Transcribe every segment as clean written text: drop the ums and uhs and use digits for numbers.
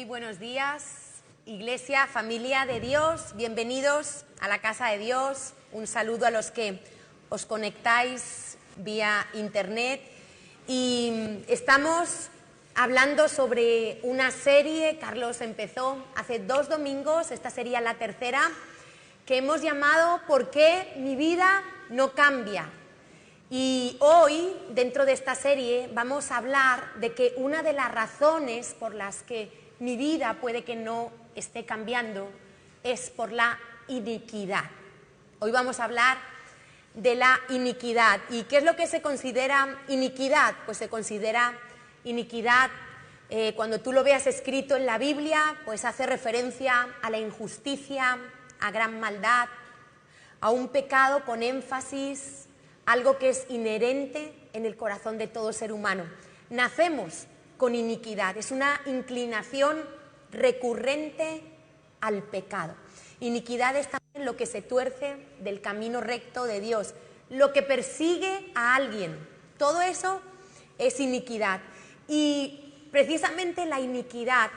Muy buenos días, Iglesia, familia de Dios, bienvenidos a la casa de Dios. Un saludo a los que os conectáis vía internet. Y estamos hablando sobre una serie, Carlos empezó hace 2 domingos, esta sería la tercera, que hemos llamado ¿Por qué mi vida no cambia? Y hoy, dentro de esta serie, vamos a hablar de que una de las razones por las que mi vida puede que no esté cambiando es por la iniquidad. Hoy vamos a hablar de la iniquidad. ¿Y qué es lo que se considera iniquidad? Pues se considera iniquidad, cuando tú lo veas escrito en la Biblia, pues hace referencia a la injusticia, a gran maldad, a un pecado con énfasis, algo que es inherente en el corazón de todo ser humano. Nacemos con iniquidad, es una inclinación recurrente al pecado. Iniquidad es también lo que se tuerce del camino recto de Dios, lo que persigue a alguien. Todo eso es iniquidad. Y precisamente la iniquidad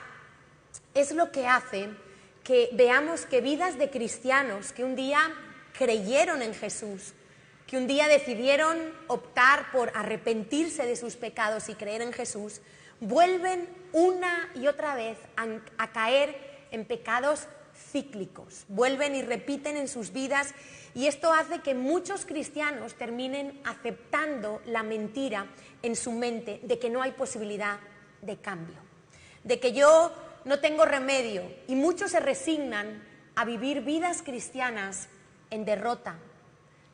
es lo que hace que veamos que vidas de cristianos que un día creyeron en Jesús, que un día decidieron optar por arrepentirse de sus pecados y creer en Jesús, vuelven una y otra vez a caer en pecados cíclicos, vuelven y repiten en sus vidas, y esto hace que muchos cristianos terminen aceptando la mentira en su mente de que no hay posibilidad de cambio, de que yo no tengo remedio, y muchos se resignan a vivir vidas cristianas en derrota,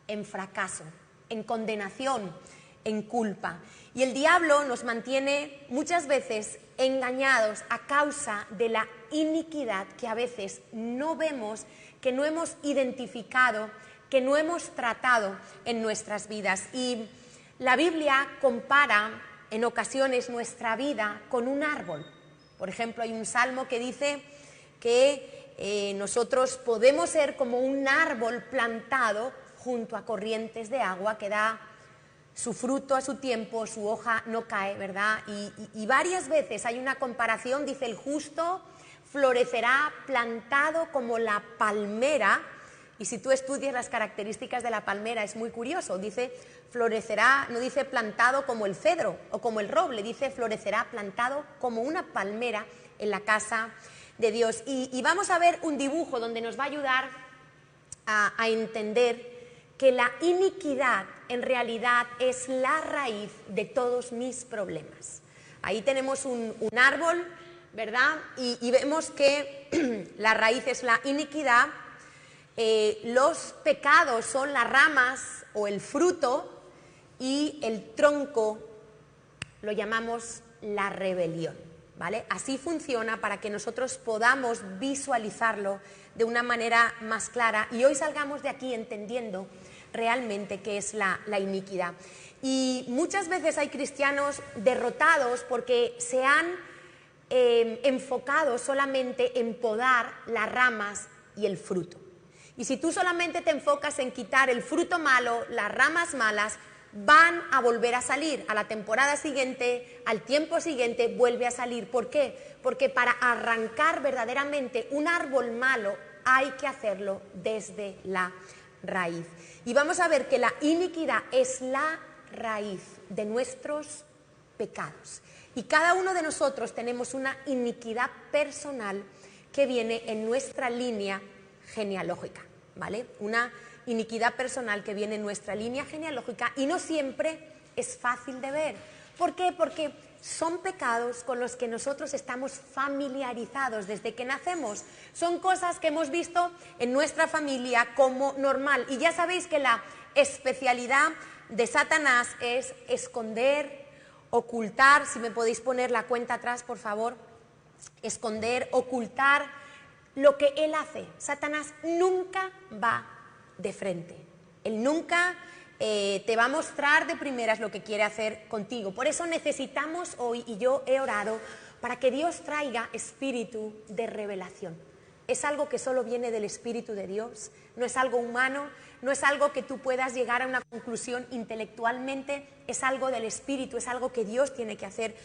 en fracaso, en condenación, en culpa. Y el diablo nos mantiene muchas veces engañados a causa de la iniquidad que a veces no vemos, que no hemos identificado, que no hemos tratado en nuestras vidas. Y la Biblia compara en ocasiones nuestra vida con un árbol. Por ejemplo, hay un salmo que dice que nosotros podemos ser como un árbol plantado junto a corrientes de agua que da su fruto a su tiempo, su hoja no cae, ¿verdad? Y varias veces hay una comparación, dice el justo florecerá plantado como la palmera, y si tú estudias las características de la palmera es muy curioso, dice florecerá, no dice plantado como el cedro o como el roble, dice florecerá plantado como una palmera en la casa de Dios. Y vamos a ver un dibujo donde nos va a ayudar a entender que la iniquidad en realidad es la raíz de todos mis problemas. Ahí tenemos un árbol, ¿verdad? Y vemos que la raíz es la iniquidad, los pecados son las ramas o el fruto, y el tronco lo llamamos la rebelión, ¿vale? Así funciona para que nosotros podamos visualizarlo de una manera más clara y hoy salgamos de aquí entendiendo realmente qué es la iniquidad. Y muchas veces hay cristianos derrotados porque se han enfocado solamente en podar las ramas y el fruto. Y si tú solamente te enfocas en quitar el fruto malo, las ramas malas van a volver a salir. A la temporada siguiente, al tiempo siguiente, vuelve a salir. ¿Por qué? Porque para arrancar verdaderamente un árbol malo hay que hacerlo desde la raíz. Y vamos a ver que la iniquidad es la raíz de nuestros pecados. Y cada uno de nosotros tenemos una iniquidad personal que viene en nuestra línea genealógica, ¿vale? Una iniquidad personal que viene en nuestra línea genealógica y no siempre es fácil de ver. ¿Por qué? Porque son pecados con los que nosotros estamos familiarizados desde que nacemos. Son cosas que hemos visto en nuestra familia como normal. Y ya sabéis que la especialidad de Satanás es esconder, ocultar, si me podéis poner la cuenta atrás, por favor, esconder, ocultar lo que él hace. Satanás nunca va de frente. Él nunca te va a mostrar de primeras lo que quiere hacer contigo. Por eso necesitamos hoy, y yo he orado, para que Dios traiga espíritu de revelación. Es algo que solo viene del Espíritu de Dios, no es algo humano, no es algo que tú puedas llegar a una conclusión intelectualmente, es algo del Espíritu, es algo que Dios tiene que hacer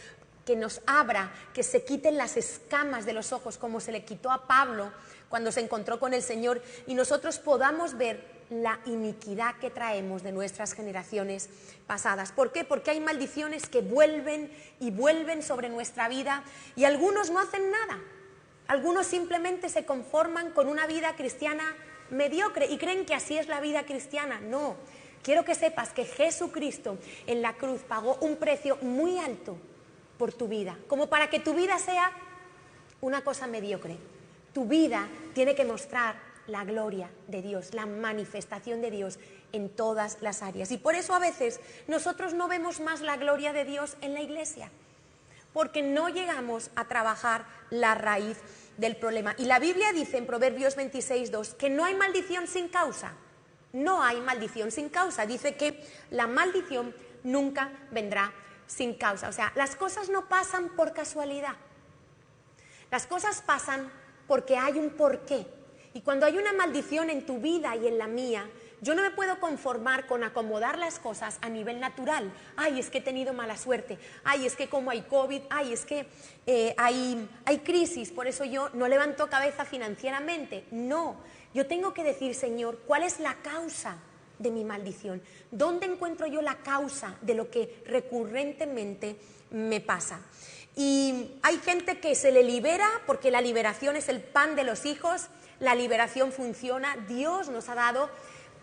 que nos abra, que se quiten las escamas de los ojos, como se le quitó a Pablo cuando se encontró con el Señor, y nosotros podamos ver la iniquidad que traemos de nuestras generaciones pasadas. ¿Por qué? Porque hay maldiciones que vuelven y vuelven sobre nuestra vida, y algunos no hacen nada. Algunos simplemente se conforman con una vida cristiana mediocre y creen que así es la vida cristiana. No, quiero que sepas que Jesucristo en la cruz pagó un precio muy alto por tu vida, como para que tu vida sea una cosa mediocre. Tu vida tiene que mostrar la gloria de Dios, la manifestación de Dios en todas las áreas. Y por eso a veces nosotros no vemos más la gloria de Dios en la iglesia, porque no llegamos a trabajar la raíz del problema. Y la Biblia dice en Proverbios 26:2 que no hay maldición sin causa. No hay maldición sin causa. Dice que la maldición nunca vendrá sin causa. O sea, las cosas no pasan por casualidad. Las cosas pasan porque hay un porqué. Y cuando hay una maldición en tu vida y en la mía, yo no me puedo conformar con acomodar las cosas a nivel natural. Ay, es que he tenido mala suerte. Ay, es que como hay COVID. Ay, es que hay crisis. Por eso yo no levanto cabeza financieramente. No, yo tengo que decir, Señor, ¿cuál es la causa de mi maldición? ¿Dónde encuentro yo la causa de lo que recurrentemente me pasa? Y hay gente que se le libera porque la liberación es el pan de los hijos. La liberación funciona. Dios nos ha dado,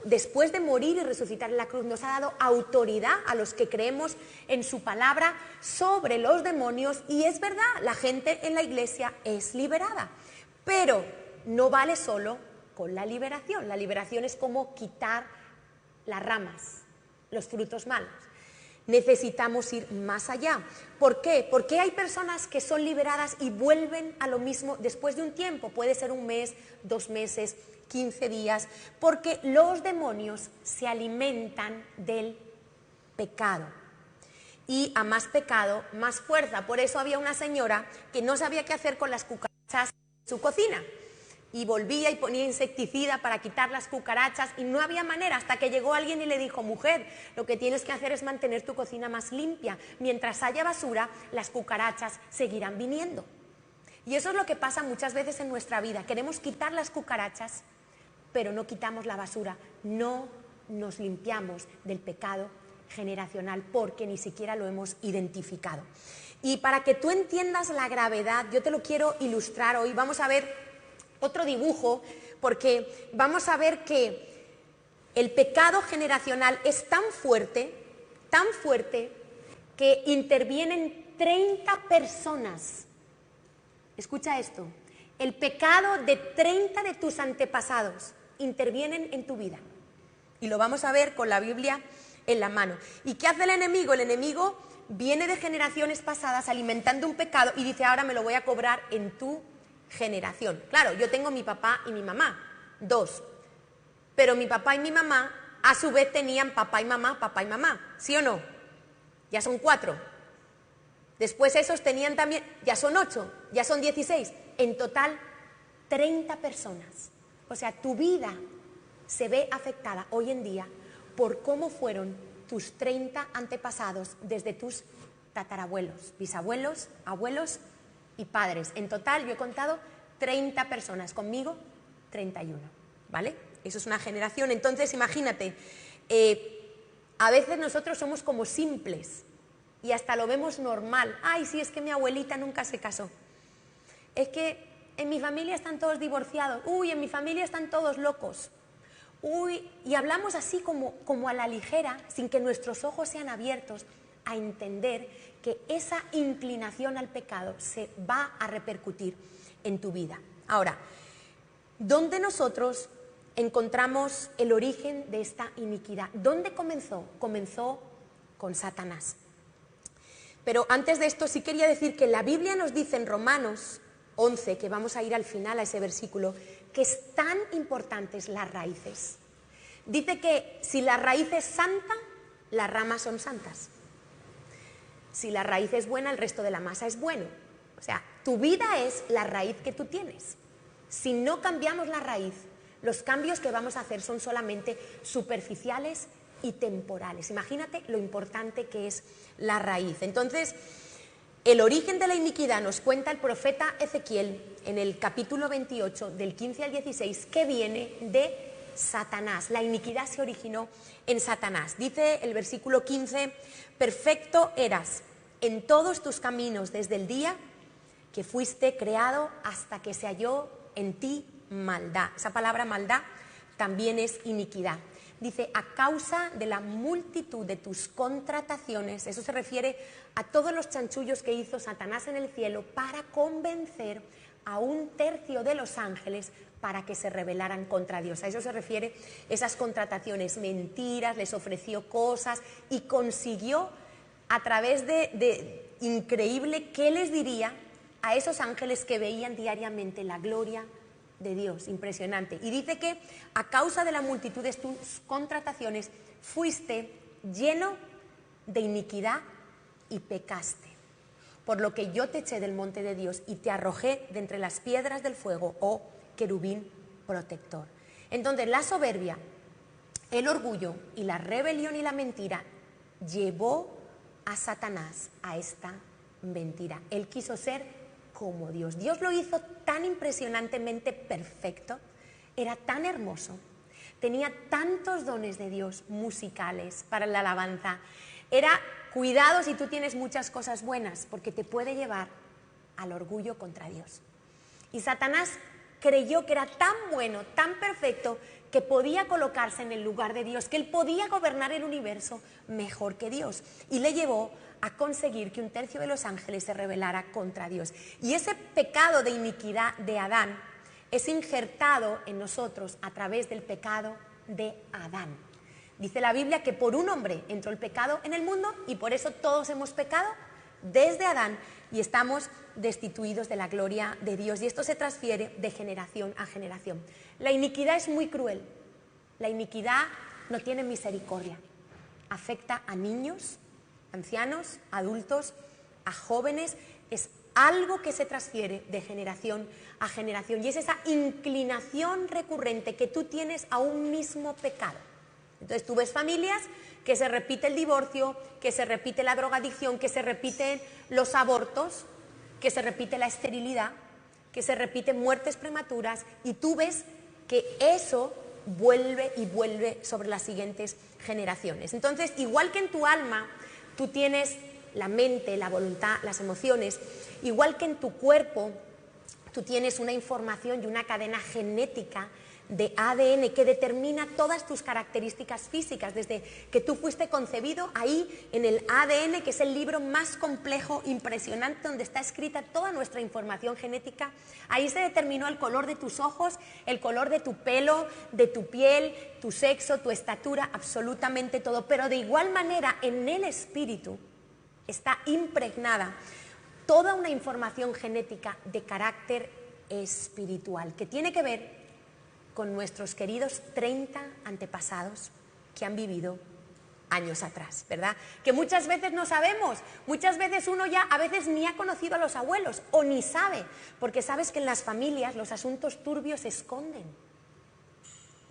después de morir y resucitar en la cruz, nos ha dado autoridad a los que creemos en su palabra sobre los demonios. Y es verdad, la gente en la iglesia es liberada, pero no vale solo con la liberación. La liberación es como quitar las ramas, los frutos malos. Necesitamos ir más allá. ¿Por qué? Porque hay personas que son liberadas y vuelven a lo mismo después de un tiempo. Puede ser un mes, 2 meses, 15 días, porque los demonios se alimentan del pecado. Y a más pecado, más fuerza. Por eso había una señora que no sabía qué hacer con las cucarachas en su cocina. Y volvía y ponía insecticida para quitar las cucarachas y no había manera, hasta que llegó alguien y le dijo: mujer, lo que tienes que hacer es mantener tu cocina más limpia. Mientras haya basura, las cucarachas seguirán viniendo. Y eso es lo que pasa muchas veces en nuestra vida. Queremos quitar las cucarachas, pero no quitamos la basura. No nos limpiamos del pecado generacional porque ni siquiera lo hemos identificado. Y para que tú entiendas la gravedad, yo te lo quiero ilustrar hoy. Vamos a ver otro dibujo, porque vamos a ver que el pecado generacional es tan fuerte, que intervienen 30 personas. Escucha esto: el pecado de 30 de tus antepasados intervienen en tu vida. Y lo vamos a ver con la Biblia en la mano. ¿Y qué hace el enemigo? El enemigo viene de generaciones pasadas alimentando un pecado y dice: ahora me lo voy a cobrar en tu generación. Claro, yo tengo mi papá y mi mamá, 2, pero mi papá y mi mamá a su vez tenían papá y mamá, ¿sí o no? Ya son 4. Después esos tenían también, ya son 8, ya son 16, en total 30 personas. O sea, tu vida se ve afectada hoy en día por cómo fueron tus 30 antepasados, desde tus tatarabuelos, bisabuelos, abuelos y padres. En total yo he contado 30 personas, conmigo 31, ¿vale? Eso es una generación. Entonces imagínate, a veces nosotros somos como simples y hasta lo vemos normal. Ay, sí, es que mi abuelita nunca se casó. Es que en mi familia están todos divorciados. Uy, en mi familia están todos locos. Uy, y hablamos así como a la ligera, sin que nuestros ojos sean abiertos a entender que esa inclinación al pecado se va a repercutir en tu vida. Ahora, ¿dónde nosotros encontramos el origen de esta iniquidad? ¿Dónde comenzó? Comenzó con Satanás. Pero antes de esto sí quería decir que la Biblia nos dice en Romanos 11, que vamos a ir al final a ese versículo, que es tan importantes las raíces. Dice que si la raíz es santa, las ramas son santas. Si la raíz es buena, el resto de la masa es bueno. O sea, tu vida es la raíz que tú tienes. Si no cambiamos la raíz, los cambios que vamos a hacer son solamente superficiales y temporales. Imagínate lo importante que es la raíz. Entonces, El origen de la iniquidad nos cuenta el profeta Ezequiel en el capítulo 28, del 15 al 16, que viene de Satanás. La iniquidad se originó en Satanás. Dice el versículo 15, perfecto eras en todos tus caminos desde el día que fuiste creado hasta que se halló en ti maldad. Esa palabra maldad también es iniquidad. Dice, a causa de la multitud de tus contrataciones, eso se refiere a todos los chanchullos que hizo Satanás en el cielo para convencer a un tercio de los ángeles para que se rebelaran contra Dios. A eso se refiere esas contrataciones, mentiras, les ofreció cosas y consiguió a través de increíble, ¿qué les diría a esos ángeles que veían diariamente la gloria de Dios? Impresionante. Y dice que a causa de la multitud de tus contrataciones fuiste lleno de iniquidad y pecaste, por lo que yo te eché del monte de Dios y te arrojé de entre las piedras del fuego, oh querubín protector. Entonces la soberbia, el orgullo y la rebelión y la mentira llevó a Satanás a esta mentira. Él quiso ser como Dios. Dios lo hizo tan impresionantemente perfecto, era tan hermoso, tenía tantos dones de Dios musicales para la alabanza. Era, cuidado si tú tienes muchas cosas buenas, porque te puede llevar al orgullo contra Dios. Y Satanás creyó que era tan bueno, tan perfecto, que podía colocarse en el lugar de Dios, que él podía gobernar el universo mejor que Dios. Y le llevó a conseguir que un tercio de los ángeles se rebelara contra Dios. Y ese pecado de iniquidad de Adán es injertado en nosotros a través del pecado de Adán. Dice la Biblia que por un hombre entró el pecado en el mundo y por eso todos hemos pecado desde Adán y estamos destituidos de la gloria de Dios. Y esto se transfiere de generación a generación. La iniquidad es muy cruel. La iniquidad no tiene misericordia. Afecta a niños, ancianos, adultos, a jóvenes. Es algo que se transfiere de generación a generación. Y es esa inclinación recurrente que tú tienes a un mismo pecado. Entonces tú ves familias que se repite el divorcio, que se repite la drogadicción, que se repiten los abortos, que se repite la esterilidad, que se repiten muertes prematuras, y tú ves que eso vuelve y vuelve sobre las siguientes generaciones. Entonces, igual que en tu alma tú tienes la mente, la voluntad, las emociones, igual que en tu cuerpo tú tienes una información y una cadena genética de ADN que determina todas tus características físicas desde que tú fuiste concebido. Ahí en el ADN, que es el libro más complejo, impresionante, donde está escrita toda nuestra información genética, ahí se determinó el color de tus ojos, el color de tu pelo, de tu piel, tu sexo, tu estatura, absolutamente todo. Pero de igual manera en el espíritu está impregnada toda una información genética de carácter espiritual que tiene que ver con nuestros queridos 30 antepasados que han vivido años atrás, ¿verdad? Que muchas veces no sabemos, muchas veces uno ya a veces ni ha conocido a los abuelos o ni sabe, porque sabes que en las familias los asuntos turbios se esconden.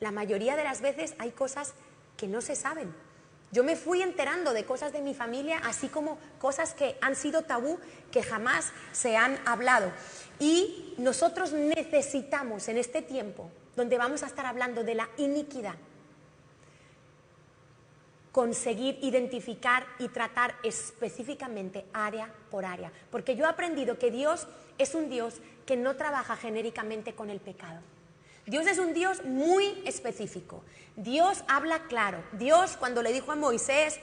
La mayoría de las veces hay cosas que no se saben. Yo me fui enterando de cosas de mi familia, así como cosas que han sido tabú, que jamás se han hablado. Y nosotros necesitamos en este tiempo, donde vamos a estar hablando de la iniquidad, conseguir identificar y tratar específicamente área por área. Porque yo he aprendido que Dios es un Dios que no trabaja genéricamente con el pecado. Dios es un Dios muy específico. Dios habla claro. Dios, cuando le dijo a Moisés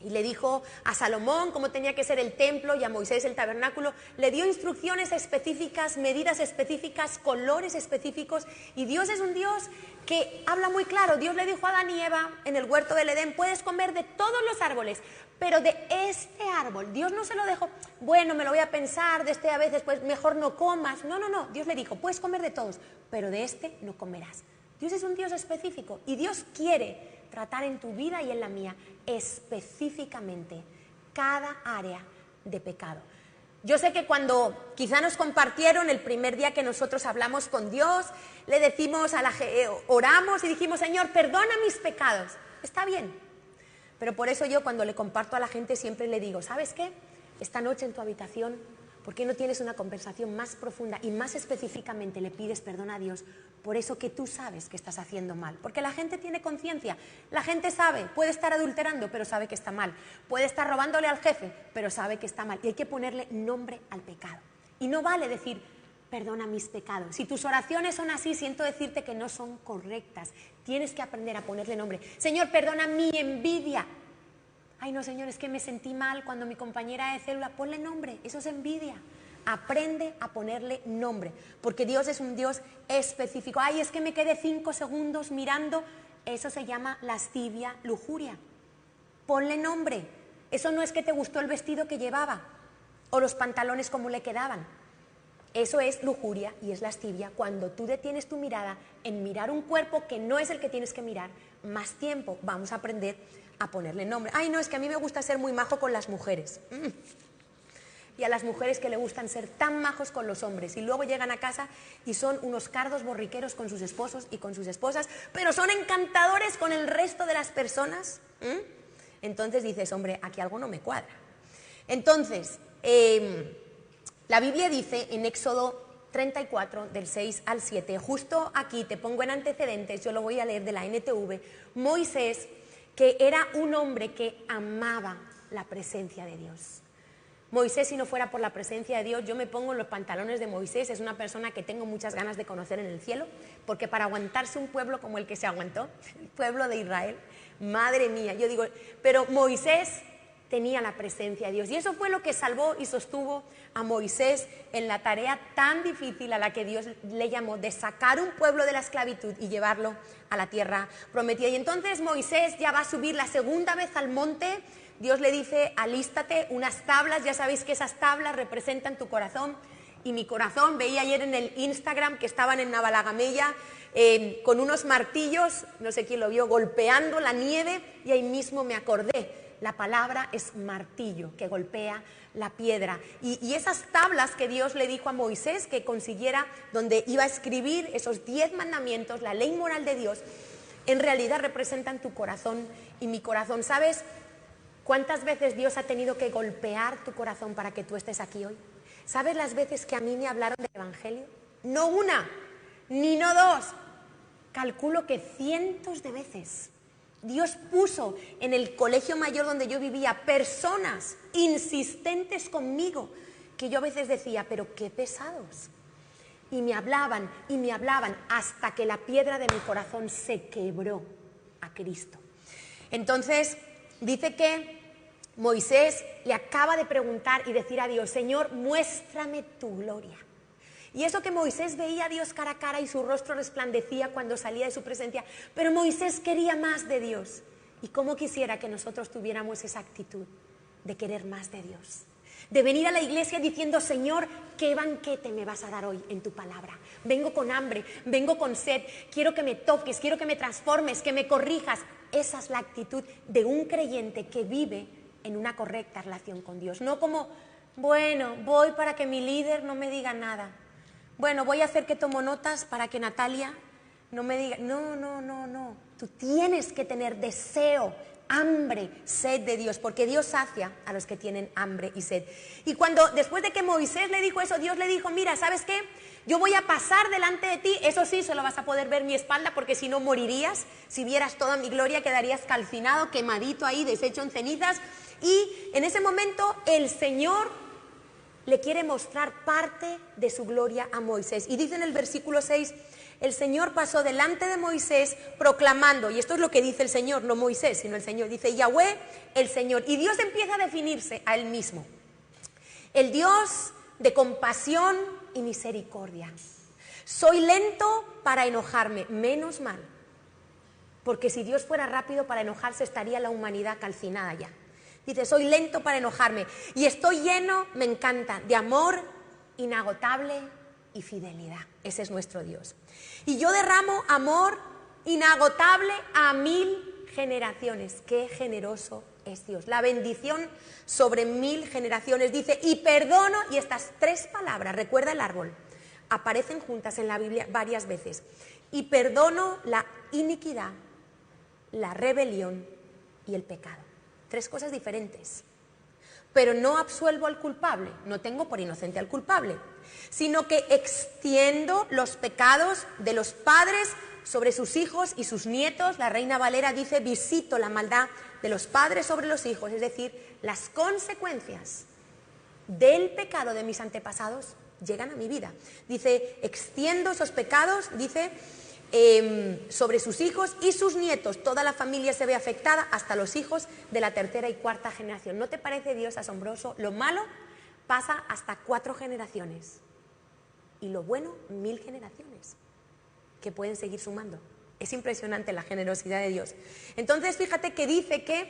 y le dijo a Salomón cómo tenía que ser el templo y a Moisés el tabernáculo, le dio instrucciones específicas, medidas específicas, colores específicos. Y Dios es un Dios que habla muy claro. Dios le dijo a Adán y Eva en el huerto del Edén: puedes comer de todos los árboles, pero de este árbol. Dios no se lo dejó, bueno, me lo voy a pensar, de este a veces pues mejor no comas. No, Dios le dijo: puedes comer de todos, pero de este no comerás. Dios es un Dios específico y Dios quiere tratar en tu vida y en la mía específicamente cada área de pecado. Yo sé que cuando quizá nos compartieron el primer día que nosotros hablamos con Dios, le decimos oramos y dijimos: Señor, perdona mis pecados. Está bien, pero por eso yo cuando le comparto a la gente siempre le digo: ¿sabes qué? esta noche en tu habitación, ¿por qué no tienes una conversación más profunda y más específicamente le pides perdón a Dios por eso que tú sabes que estás haciendo mal? Porque la gente tiene conciencia, la gente sabe, puede estar adulterando, pero sabe que está mal, puede estar robándole al jefe, pero sabe que está mal, y hay que ponerle nombre al pecado. Y no vale decir, perdona mis pecados. Si tus oraciones son así, siento decirte que no son correctas. Tienes que aprender a ponerle nombre. Señor, perdona mi envidia. Ay, no, Señor, es que me sentí mal cuando mi compañera de célula. Ponle nombre, eso es envidia. Aprende a ponerle nombre, porque Dios es un Dios específico. Ay, es que me quedé 5 segundos mirando. Eso se llama lascivia, lujuria. Ponle nombre. Eso no es que te gustó el vestido que llevaba o los pantalones como le quedaban. Eso es lujuria y es lascivia cuando tú detienes tu mirada en mirar un cuerpo que no es el que tienes que mirar más tiempo. Vamos a aprender a ponerle nombre. Ay, no, es que a mí me gusta ser muy majo con las mujeres. Y a las mujeres que le gustan ser tan majos con los hombres y luego llegan a casa y son unos cardos borriqueros con sus esposos y con sus esposas, pero son encantadores con el resto de las personas. Entonces dices, hombre, aquí algo no me cuadra. Entonces, la Biblia dice en Éxodo 34, del 6 al 7, justo aquí te pongo en antecedentes, yo lo voy a leer de la NTV, Moisés, que era un hombre que amaba la presencia de Dios. Moisés, si no fuera por la presencia de Dios, yo me pongo en los pantalones de Moisés, es una persona que tengo muchas ganas de conocer en el cielo, porque para aguantarse un pueblo como el que se aguantó, el pueblo de Israel, madre mía, yo digo, pero Moisés tenía la presencia de Dios y eso fue lo que salvó y sostuvo a Moisés en la tarea tan difícil a la que Dios le llamó de sacar un pueblo de la esclavitud y llevarlo a la tierra prometida. Y entonces Moisés ya va a subir la segunda vez al monte. Dios le dice, alístate unas tablas, ya sabéis que esas tablas representan tu corazón y mi corazón. Veía ayer en el Instagram que estaban en Navalagamella con unos martillos, no sé quién lo vio, golpeando la nieve y ahí mismo me acordé. La palabra es martillo que golpea la piedra. Y esas tablas que Dios le dijo a Moisés que consiguiera, donde iba a escribir esos 10 mandamientos, la ley moral de Dios, en realidad representan tu corazón y mi corazón. ¿Sabes cuántas veces Dios ha tenido que golpear tu corazón para que tú estés aquí hoy? ¿Sabes las veces que a mí me hablaron del Evangelio? No una, ni no dos. Calculo que cientos de veces. Dios puso en el colegio mayor donde yo vivía personas insistentes conmigo, que yo a veces decía, pero qué pesados. Y me hablaban hasta que la piedra de mi corazón se quebró a Cristo. Entonces, dice que Moisés le acaba de preguntar y decir a Dios, Señor, muéstrame tu gloria. Y eso que Moisés veía a Dios cara a cara y su rostro resplandecía cuando salía de su presencia, pero Moisés quería más de Dios. Y cómo quisiera que nosotros tuviéramos esa actitud de querer más de Dios, de venir a la iglesia diciendo, Señor, ¿qué banquete me vas a dar hoy en tu palabra? Vengo con hambre, vengo con sed, quiero que me toques, quiero que me transformes, que me corrijas. Esa es la actitud de un creyente que vive en una correcta relación con Dios. No como, bueno, voy para que mi líder no me diga nada. Bueno, voy a hacer que tomo notas para que Natalia no me diga. No. Tú tienes que tener deseo, hambre, sed de Dios, porque Dios sacia a los que tienen hambre y sed. Y cuando, después de que Moisés le dijo eso, Dios le dijo, mira, ¿sabes qué? Yo voy a pasar delante de ti, eso sí, solo vas a poder ver mi espalda, porque si no morirías, si vieras toda mi gloria quedarías calcinado, quemadito ahí, deshecho en cenizas. Y en ese momento el Señor le quiere mostrar parte de su gloria a Moisés. Y dice en el versículo 6, el Señor pasó delante de Moisés proclamando, y esto es lo que dice el Señor, no Moisés, sino el Señor, dice Yahweh, el Señor. Y Dios empieza a definirse a Él mismo. El Dios de compasión y misericordia. Soy lento para enojarme, menos mal, porque si Dios fuera rápido para enojarse estaría la humanidad calcinada ya. Dice, soy lento para enojarme y estoy lleno, me encanta, de amor inagotable y fidelidad. Ese es nuestro Dios. Y yo derramo amor inagotable a 1000 generaciones. Qué generoso es Dios. La bendición sobre 1000 generaciones. Dice, y perdono, y estas 3 palabras, recuerda el árbol, aparecen juntas en la Biblia varias veces. Y perdono la iniquidad, la rebelión y el pecado. 3 cosas diferentes. pero no absuelvo al culpable, no tengo por inocente al culpable, sino que extiendo los pecados de los padres sobre sus hijos y sus nietos. La Reina Valera dice, visito la maldad de los padres sobre los hijos, es decir, las consecuencias del pecado de mis antepasados llegan a mi vida. Dice, extiendo esos pecados, dice, sobre sus hijos y sus nietos. Toda la familia se ve afectada, hasta los hijos de la tercera y cuarta generación. ¿No te parece, Dios, asombroso? Lo malo pasa hasta 4 generaciones y lo bueno 1000 generaciones que pueden seguir sumando. Es impresionante la generosidad de Dios. Entonces fíjate que dice que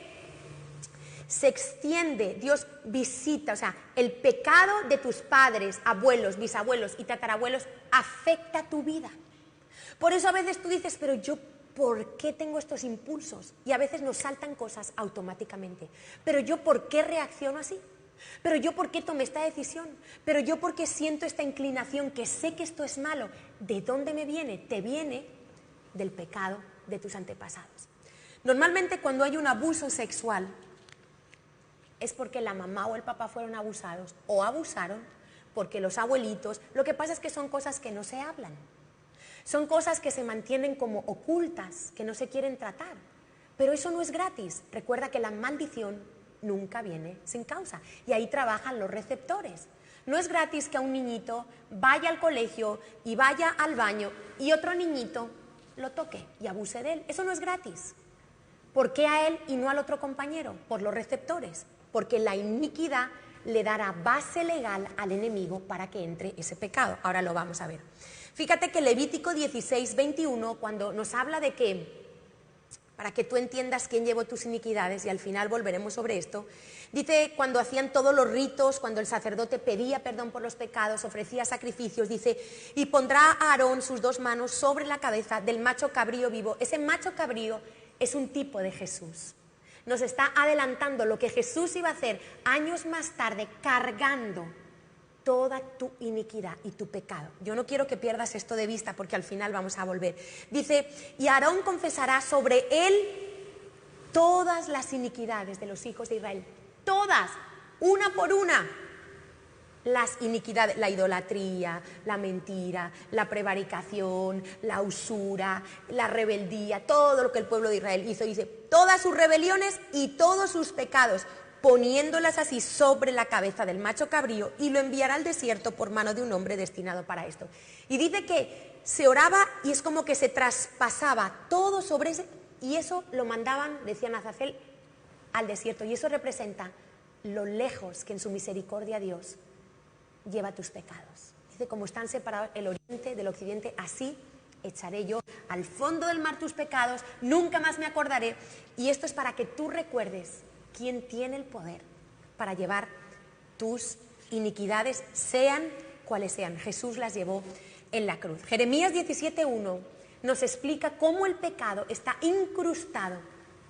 se extiende, Dios visita, o sea, el pecado de tus padres, abuelos, bisabuelos y tatarabuelos afecta tu vida. Por eso a veces tú dices, pero yo, ¿por qué tengo estos impulsos? Y a veces nos saltan cosas automáticamente. Pero yo, ¿por qué reacciono así? Pero yo, ¿por qué tomé esta decisión? Pero yo, ¿por qué siento esta inclinación que sé que esto es malo? ¿De dónde me viene? Te viene del pecado de tus antepasados. Normalmente cuando hay un abuso sexual es porque la mamá o el papá fueron abusados o abusaron porque los abuelitos. Lo que pasa es que son cosas que no se hablan. Son cosas que se mantienen como ocultas, que no se quieren tratar. Pero eso no es gratis. Recuerda que la maldición nunca viene sin causa. Y ahí trabajan los receptores. No es gratis que a un niñito vaya al colegio y vaya al baño y otro niñito lo toque y abuse de él. Eso no es gratis. ¿Por qué a él y no al otro compañero? Por los receptores. Porque la iniquidad le dará base legal al enemigo para que entre ese pecado. Ahora lo vamos a ver. Fíjate que Levítico 16, 21, cuando nos habla de que, para que tú entiendas quién llevó tus iniquidades, y al final volveremos sobre esto, dice, cuando hacían todos los ritos, cuando el sacerdote pedía perdón por los pecados, ofrecía sacrificios, dice, y pondrá a Aarón sus 2 manos sobre la cabeza del macho cabrío vivo. Ese macho cabrío es un tipo de Jesús. Nos está adelantando lo que Jesús iba a hacer años más tarde, cargando toda tu iniquidad y tu pecado. Yo no quiero que pierdas esto de vista porque al final vamos a volver. Dice, y Aarón confesará sobre él todas las iniquidades de los hijos de Israel. Todas, una por una. Las iniquidades, la idolatría, la mentira, la prevaricación, la usura, la rebeldía, todo lo que el pueblo de Israel hizo. Dice, todas sus rebeliones y todos sus pecados, poniéndolas así sobre la cabeza del macho cabrío, y lo enviará al desierto por mano de un hombre destinado para esto. Y dice que se oraba y es como que se traspasaba todo sobre ese, y eso lo mandaban, decían Azazel, al desierto. Y eso representa lo lejos que en su misericordia Dios lleva tus pecados. Dice, como están separados el oriente del occidente, así echaré yo al fondo del mar tus pecados, nunca más me acordaré. Y esto es para que tú recuerdes quién tiene el poder para llevar tus iniquidades, sean cuales sean. Jesús las llevó en la cruz. Jeremías 17:1 nos explica cómo el pecado está incrustado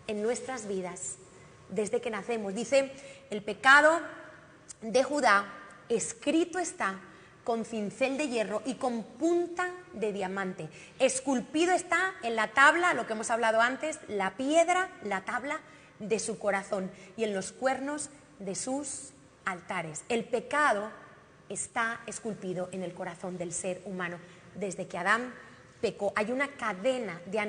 en nuestras vidas desde que nacemos. Dice, el pecado de Judá escrito está con cincel de hierro y con punta de diamante. Esculpido está en la tabla, lo que hemos hablado antes, la piedra, la tabla de su corazón y en los cuernos de sus altares. El pecado está esculpido en el corazón del ser humano. Desde que Adán pecó, hay una cadena de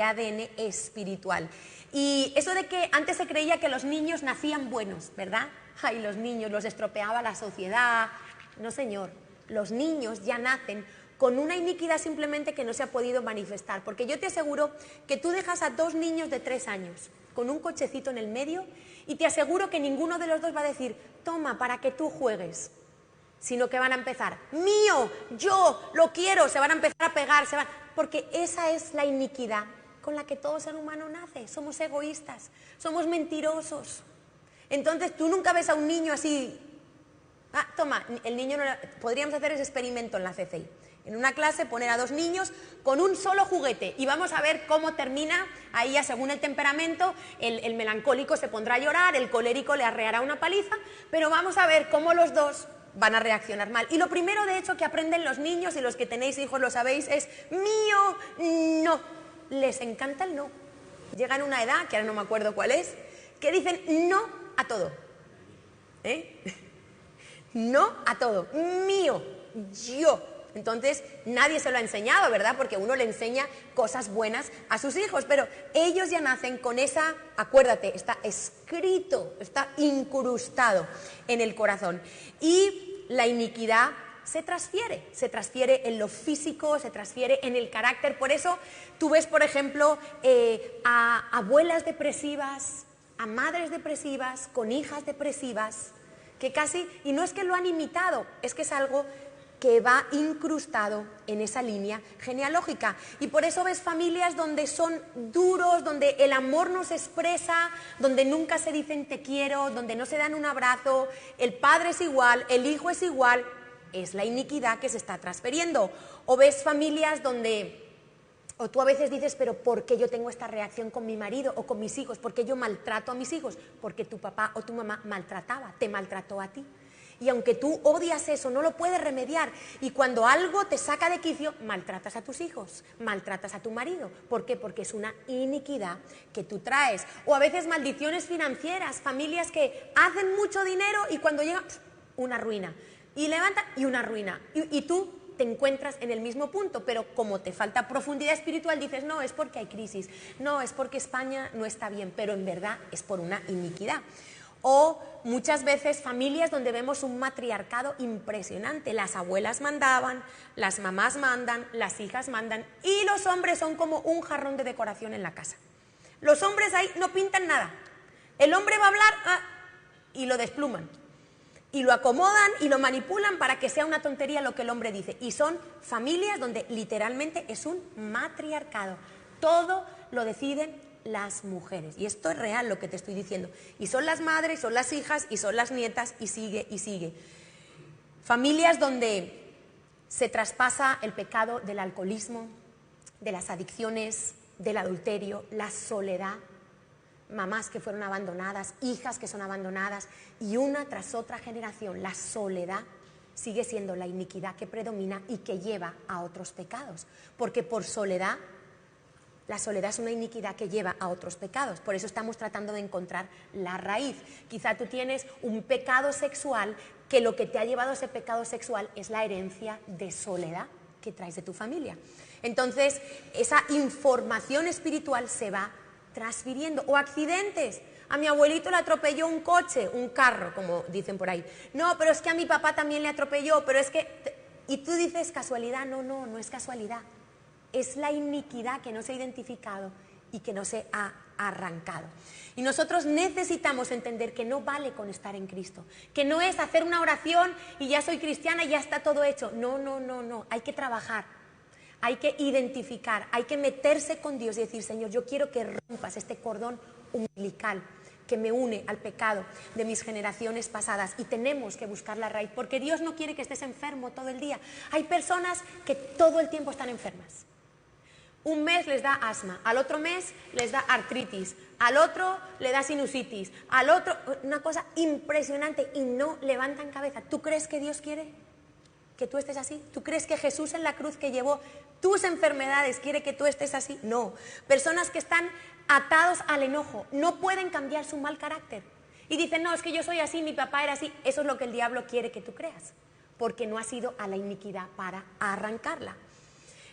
ADN espiritual. Y eso de que antes se creía que los niños nacían buenos, ¿verdad? Ay, los niños los estropeaba la sociedad. No, señor, los niños ya nacen con una iniquidad simplemente que no se ha podido manifestar. Porque yo te aseguro que tú dejas a 2 niños de 3 años con un cochecito en el medio y te aseguro que ninguno de los dos va a decir, toma, para que tú juegues. Sino que van a empezar, mío, yo lo quiero, se van a empezar a pegar, porque esa es la iniquidad con la que todo ser humano nace. Somos egoístas, somos mentirosos. Entonces tú nunca ves a un niño así, toma, el niño no, podríamos hacer ese experimento en la CCI. En una clase poner a 2 niños con un solo juguete y vamos a ver cómo termina. Ahí ya según el temperamento, el melancólico se pondrá a llorar, el colérico le arreará una paliza, pero vamos a ver cómo los dos van a reaccionar mal. Y lo primero, de hecho, que aprenden los niños, y los que tenéis hijos lo sabéis, es mío, no. Les encanta el no. Llegan a una edad, que ahora no me acuerdo cuál es, que dicen no a todo. No a todo, mío, yo. Entonces nadie se lo ha enseñado, ¿verdad? Porque uno le enseña cosas buenas a sus hijos, pero ellos ya nacen con esa, acuérdate, está escrito, está incrustado en el corazón. Y la iniquidad se transfiere en lo físico, se transfiere en el carácter. Por eso tú ves, por ejemplo, a abuelas depresivas, a madres depresivas, con hijas depresivas, que casi, y no es que lo han imitado, es que es algo que va incrustado en esa línea genealógica. Y por eso ves familias donde son duros, donde el amor no se expresa, donde nunca se dicen te quiero, donde no se dan un abrazo, el padre es igual, el hijo es igual. Es la iniquidad que se está transfiriendo. O ves familias donde, o tú a veces dices, pero ¿por qué yo tengo esta reacción con mi marido o con mis hijos? ¿Por qué yo maltrato a mis hijos? Porque tu papá o tu mamá te maltrató a ti. Y aunque tú odias eso, no lo puedes remediar. Y cuando algo te saca de quicio, maltratas a tus hijos, maltratas a tu marido. ¿Por qué? Porque es una iniquidad que tú traes. O a veces maldiciones financieras, familias que hacen mucho dinero y cuando llega, una ruina. Y levanta y una ruina. Y tú te encuentras en el mismo punto, pero como te falta profundidad espiritual, dices, no, es porque hay crisis, no, es porque España no está bien, pero en verdad es por una iniquidad. O muchas veces familias donde vemos un matriarcado impresionante. Las abuelas mandaban, las mamás mandan, las hijas mandan y los hombres son como un jarrón de decoración en la casa. Los hombres ahí no pintan nada. El hombre va a hablar y lo despluman. Y lo acomodan y lo manipulan para que sea una tontería lo que el hombre dice. Y son familias donde literalmente es un matriarcado. Todo lo deciden las mujeres. Y esto es real lo que te estoy diciendo. Y son las madres, son las hijas y son las nietas y sigue y sigue. Familias donde se traspasa el pecado del alcoholismo, de las adicciones, del adulterio, la soledad. Mamás que fueron abandonadas, hijas que son abandonadas y una tras otra generación, la soledad sigue siendo la iniquidad que predomina y que lleva a otros pecados. Porque por soledad, la soledad es una iniquidad que lleva a otros pecados. Por eso estamos tratando de encontrar la raíz. Quizá tú tienes un pecado sexual que lo que te ha llevado a ese pecado sexual es la herencia de soledad que traes de tu familia. Entonces, esa información espiritual se va transfiriendo. O accidentes. A mi abuelito le atropelló un coche, un carro, como dicen por ahí. No, pero es que a mi papá también le atropelló, pero es que... Y tú dices casualidad. No es casualidad. Es la iniquidad que no se ha identificado y que no se ha arrancado. Y nosotros necesitamos entender que no vale con estar en Cristo, que no es hacer una oración y ya soy cristiana y ya está todo hecho. No. Hay que trabajar, hay que identificar, hay que meterse con Dios y decir, Señor, yo quiero que rompas este cordón umbilical que me une al pecado de mis generaciones pasadas, y tenemos que buscar la raíz, porque Dios no quiere que estés enfermo todo el día. Hay personas que todo el tiempo están enfermas. Un mes les da asma, al otro mes les da artritis, al otro le da sinusitis, al otro, una cosa impresionante, y no levantan cabeza. ¿Tú crees que Dios quiere que tú estés así? ¿Tú crees que Jesús en la cruz que llevó tus enfermedades quiere que tú estés así? No. Personas que están atados al enojo, no pueden cambiar su mal carácter y dicen, no, es que yo soy así, mi papá era así. Eso es lo que el diablo quiere que tú creas, porque no has ido a la iniquidad para arrancarla.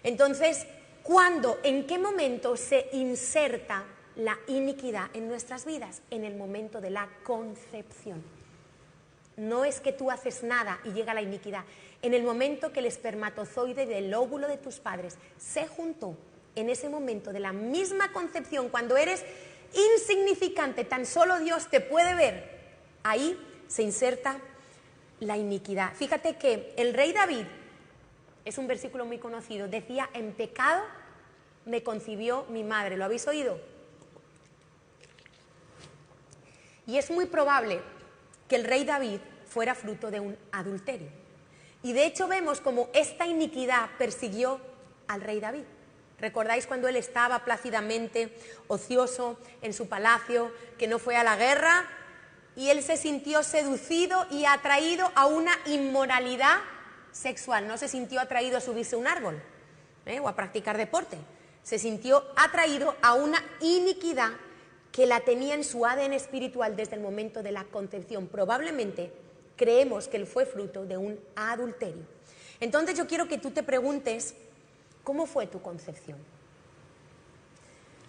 Entonces, ¿cuándo, en qué momento se inserta la iniquidad en nuestras vidas? En el momento de la concepción. No es que tú haces nada y llega la iniquidad. En el momento que el espermatozoide del óvulo de tus padres se juntó, en ese momento de la misma concepción, cuando eres insignificante, tan solo Dios te puede ver, ahí se inserta la iniquidad. Fíjate que el rey David, es un versículo muy conocido, decía, en pecado me concibió mi madre. ¿Lo habéis oído? Y es muy probable que el rey David fuera fruto de un adulterio. Y de hecho vemos como esta iniquidad persiguió al rey David. ¿Recordáis cuando él estaba plácidamente ocioso en su palacio, que no fue a la guerra? Y él se sintió seducido y atraído a una inmoralidad sexual. No se sintió atraído a subirse a un árbol o a practicar deporte. Se sintió atraído a una iniquidad que la tenía en su ADN espiritual desde el momento de la concepción. Probablemente creemos que él fue fruto de un adulterio. Entonces yo quiero que tú te preguntes, ¿cómo fue tu concepción?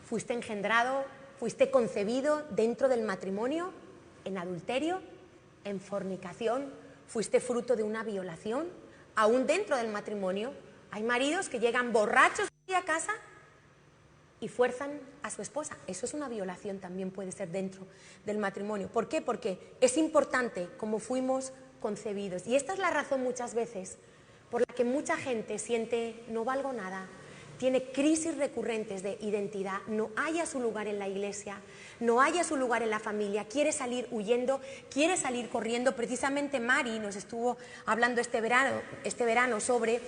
¿Fuiste engendrado, fuiste concebido dentro del matrimonio, en adulterio, en fornicación? ¿Fuiste fruto de una violación? Aún dentro del matrimonio hay maridos que llegan borrachos a casa y fuerzan a su esposa. Eso es una violación, también puede ser dentro del matrimonio. ¿Por qué? Porque es importante cómo fuimos concebidos. Y esta es la razón muchas veces por la que mucha gente siente no valgo nada, tiene crisis recurrentes de identidad, no halla su lugar en la iglesia, no halla su lugar en la familia, quiere salir huyendo, quiere salir corriendo. Precisamente Mari nos estuvo hablando este verano sobre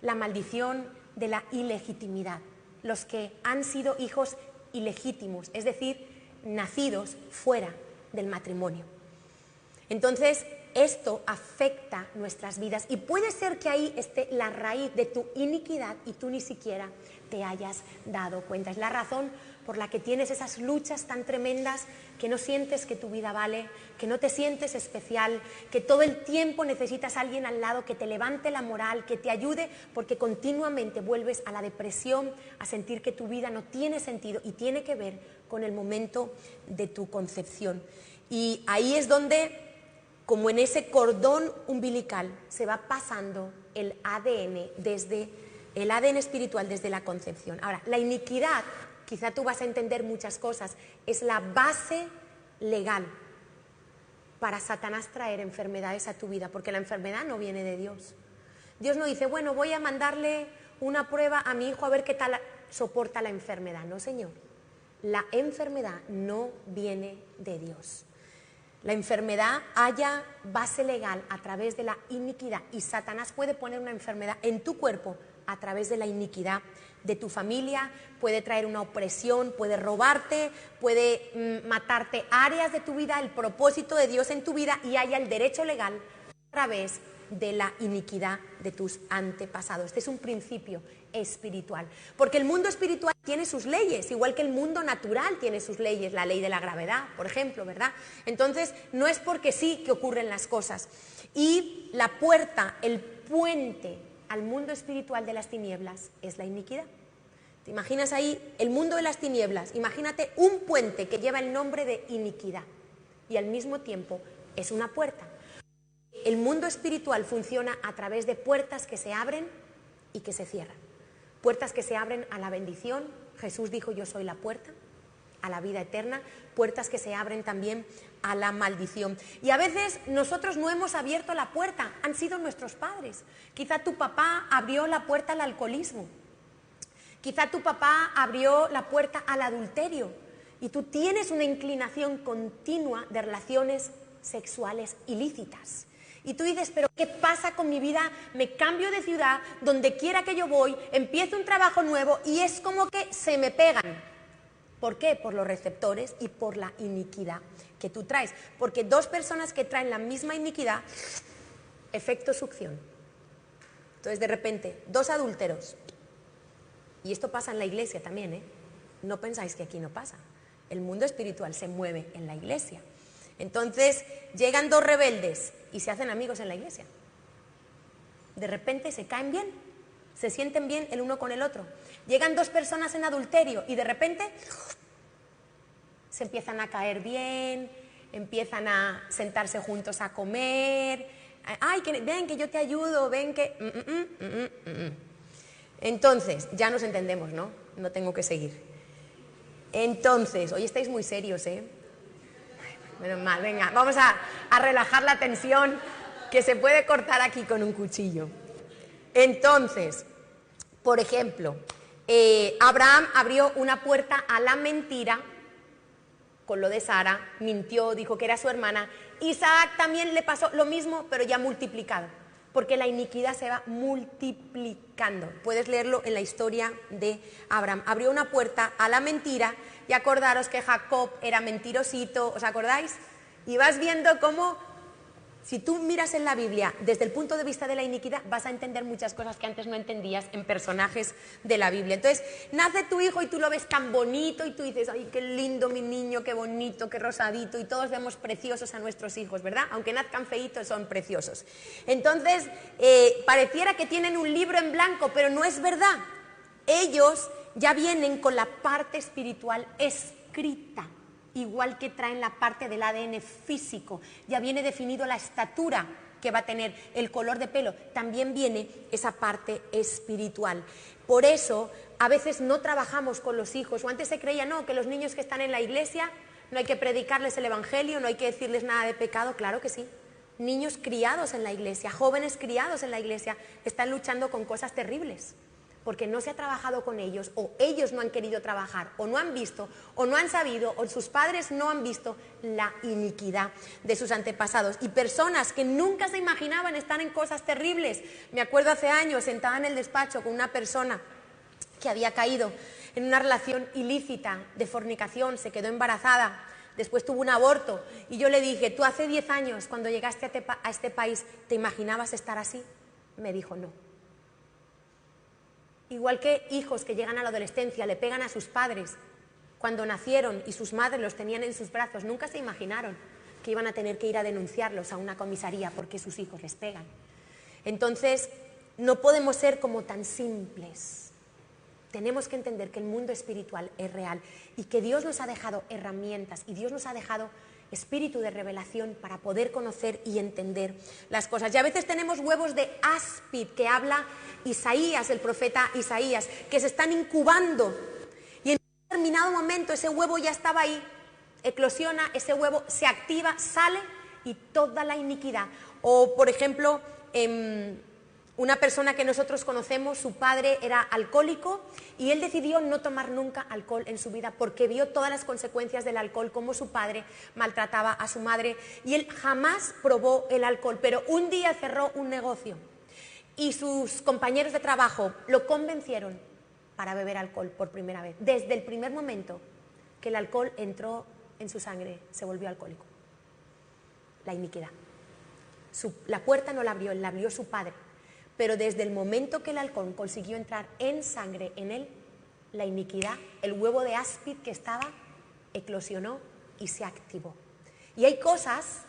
la maldición de la ilegitimidad. Los que han sido hijos ilegítimos, es decir, nacidos fuera del matrimonio. Entonces, esto afecta nuestras vidas y puede ser que ahí esté la raíz de tu iniquidad y tú ni siquiera te hayas dado cuenta. Es la razón por la que tienes esas luchas tan tremendas, que no sientes que tu vida vale, que no te sientes especial, que todo el tiempo necesitas a alguien al lado que te levante la moral, que te ayude, porque continuamente vuelves a la depresión, a sentir que tu vida no tiene sentido y tiene que ver con el momento de tu concepción. Y ahí es donde, como en ese cordón umbilical, se va pasando el ADN espiritual desde la concepción. Ahora, la iniquidad, quizá tú vas a entender muchas cosas, es la base legal para Satanás traer enfermedades a tu vida, porque la enfermedad no viene de Dios. Dios no dice, bueno, voy a mandarle una prueba a mi hijo a ver qué tal soporta la enfermedad. No, Señor, la enfermedad no viene de Dios. La enfermedad halla base legal a través de la iniquidad y Satanás puede poner una enfermedad en tu cuerpo a través de la iniquidad de tu familia, puede traer una opresión, puede robarte, puede matarte áreas de tu vida, el propósito de Dios en tu vida, y haya el derecho legal a través de la iniquidad de tus antepasados. Este es un principio espiritual, porque el mundo espiritual tiene sus leyes, igual que el mundo natural tiene sus leyes, la ley de la gravedad, por ejemplo, ¿verdad? Entonces, no es porque sí que ocurren las cosas. Y la puerta, el puente al mundo espiritual de las tinieblas es la iniquidad. ¿Te imaginas ahí el mundo de las tinieblas? Imagínate un puente que lleva el nombre de iniquidad y al mismo tiempo es una puerta. El mundo espiritual funciona a través de puertas que se abren y que se cierran. Puertas que se abren a la bendición. Jesús dijo, yo soy la puerta a la vida eterna. Puertas que se abren también a la maldición. Y a veces nosotros no hemos abierto la puerta, han sido nuestros padres. Quizá tu papá abrió la puerta al alcoholismo. Quizá tu papá abrió la puerta al adulterio. Y tú tienes una inclinación continua de relaciones sexuales ilícitas. Y tú dices, pero ¿qué pasa con mi vida? Me cambio de ciudad, donde quiera que yo voy, empiezo un trabajo nuevo y es como que se me pegan. ¿Por qué? Por los receptores y por la iniquidad que tú traes. Porque dos personas que traen la misma iniquidad, efecto succión. Entonces, de repente, dos adúlteros. Y esto pasa en la iglesia también, ¿eh? No pensáis que aquí no pasa. El mundo espiritual se mueve en la iglesia. Entonces, llegan dos rebeldes y se hacen amigos en la iglesia. De repente se caen bien, se sienten bien el uno con el otro. Llegan dos personas en adulterio y de repente se empiezan a caer bien, empiezan a sentarse juntos a comer. Ay, ven que yo te ayudo, ven que... Entonces, ya nos entendemos, ¿no? No tengo que seguir. Entonces, hoy estáis muy serios, ¿eh? Menos mal, venga, vamos a relajar la tensión que se puede cortar aquí con un cuchillo. Entonces, por ejemplo, Abraham abrió una puerta a la mentira con lo de Sara, mintió, dijo que era su hermana. Isaac también le pasó lo mismo, pero ya multiplicado, porque la iniquidad se va multiplicando. Puedes leerlo en la historia de Abraham. Abrió una puerta a la mentira y acordaros que Jacob era mentirosito, ¿os acordáis? Y vas viendo cómo Si tú miras en la Biblia desde el punto de vista de la iniquidad, vas a entender muchas cosas que antes no entendías en personajes de la Biblia. Entonces, nace tu hijo y tú lo ves tan bonito y tú dices, ay, qué lindo mi niño, qué bonito, qué rosadito, y todos vemos preciosos a nuestros hijos, ¿verdad? Aunque nazcan feitos, son preciosos. Entonces, pareciera que tienen un libro en blanco, pero no es verdad. Ellos ya vienen con la parte espiritual escrita. Igual que traen la parte del ADN físico, ya viene definido la estatura que va a tener, el color de pelo, también viene esa parte espiritual. Por eso, a veces no trabajamos con los hijos, o antes se creía, no, que los niños que están en la iglesia no hay que predicarles el evangelio, no hay que decirles nada de pecado, claro que sí. Niños criados en la iglesia, jóvenes criados en la iglesia, están luchando con cosas terribles, porque no se ha trabajado con ellos, o ellos no han querido trabajar, o no han visto, o no han sabido, o sus padres no han visto la iniquidad de sus antepasados. Y personas que nunca se imaginaban estar en cosas terribles. Me acuerdo hace años, sentada en el despacho con una persona que había caído en una relación ilícita de fornicación, se quedó embarazada, después tuvo un aborto, y yo le dije, ¿tú hace 10 años, cuando llegaste a este país, te imaginabas estar así? Me dijo, no. Igual que hijos que llegan a la adolescencia, le pegan a sus padres cuando nacieron y sus madres los tenían en sus brazos, nunca se imaginaron que iban a tener que ir a denunciarlos a una comisaría porque sus hijos les pegan. Entonces, no podemos ser como tan simples. Tenemos que entender que el mundo espiritual es real y que Dios nos ha dejado herramientas y Dios nos ha dejado espíritu de revelación para poder conocer y entender las cosas. Y a veces tenemos huevos de áspid que habla Isaías, el profeta Isaías, que se están incubando y en un determinado momento ese huevo ya estaba ahí, eclosiona, ese huevo se activa, sale y toda la iniquidad. O por ejemplo, una persona que nosotros conocemos, su padre era alcohólico y él decidió no tomar nunca alcohol en su vida porque vio todas las consecuencias del alcohol, cómo su padre maltrataba a su madre, y él jamás probó el alcohol, pero un día cerró un negocio y sus compañeros de trabajo lo convencieron para beber alcohol por primera vez. Desde el primer momento que el alcohol entró en su sangre, se volvió alcohólico. La iniquidad. La puerta no la abrió su padre. Pero desde el momento que el alcohol consiguió entrar en sangre en él, la iniquidad, el huevo de áspid que estaba, eclosionó y se activó. Y hay cosas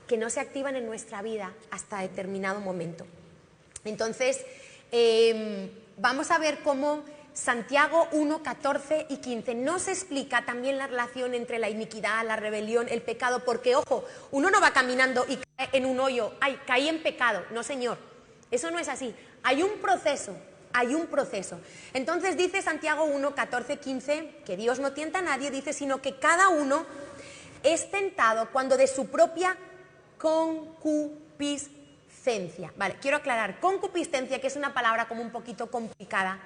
que no se activan en nuestra vida hasta determinado momento. Entonces, vamos a ver cómo Santiago 1, 14 y 15 nos explica también la relación entre la iniquidad, la rebelión, el pecado, porque, ojo, uno no va caminando y cae en un hoyo, ¡ay, caí en pecado! No, señor. Eso no es así, hay un proceso, Entonces dice Santiago 1, 14, 15, que Dios no tienta a nadie, dice, sino que cada uno es tentado cuando de su propia concupiscencia. Vale, quiero aclarar, concupiscencia, que es una palabra como un poquito complicada,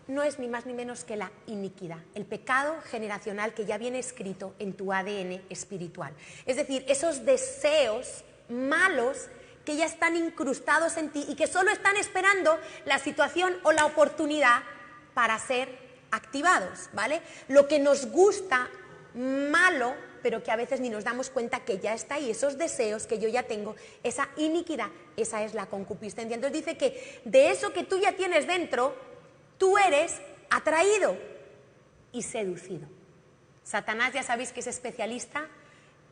no es ni más ni menos que la iniquidad, el pecado generacional que ya viene escrito en tu ADN espiritual. Es decir, esos deseos malos que ya están incrustados en ti y que solo están esperando la situación o la oportunidad para ser activados, ¿vale? Lo que nos gusta malo, pero que a veces ni nos damos cuenta que ya está ahí, esos deseos que yo ya tengo, esa iniquidad, esa es la concupiscencia. Entonces dice que de eso que tú ya tienes dentro, tú eres atraído y seducido. Satanás, ya sabéis que es especialista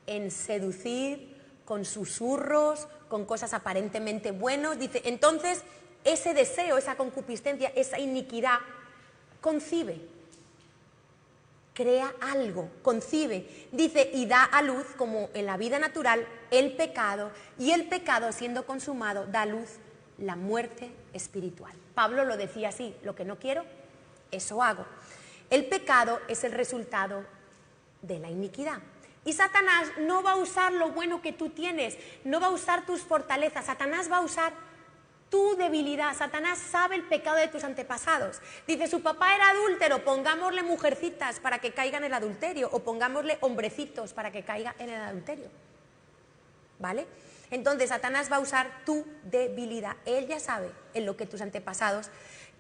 en seducir con susurros, con cosas aparentemente buenas. Dice, entonces, ese deseo, esa concupiscencia, esa iniquidad, concibe, crea algo, concibe. Dice, y da a luz, como en la vida natural, el pecado, y el pecado, siendo consumado, da a luz la muerte espiritual. Pablo lo decía así, lo que no quiero, eso hago. El pecado es el resultado de la iniquidad. Y Satanás no va a usar lo bueno que tú tienes, no va a usar tus fortalezas, Satanás va a usar tu debilidad. Satanás sabe el pecado de tus antepasados. Dice, su papá era adúltero, pongámosle mujercitas para que caiga en el adulterio, o pongámosle hombrecitos para que caiga en el adulterio. ¿Vale? Entonces Satanás va a usar tu debilidad. Él ya sabe en lo que tus antepasados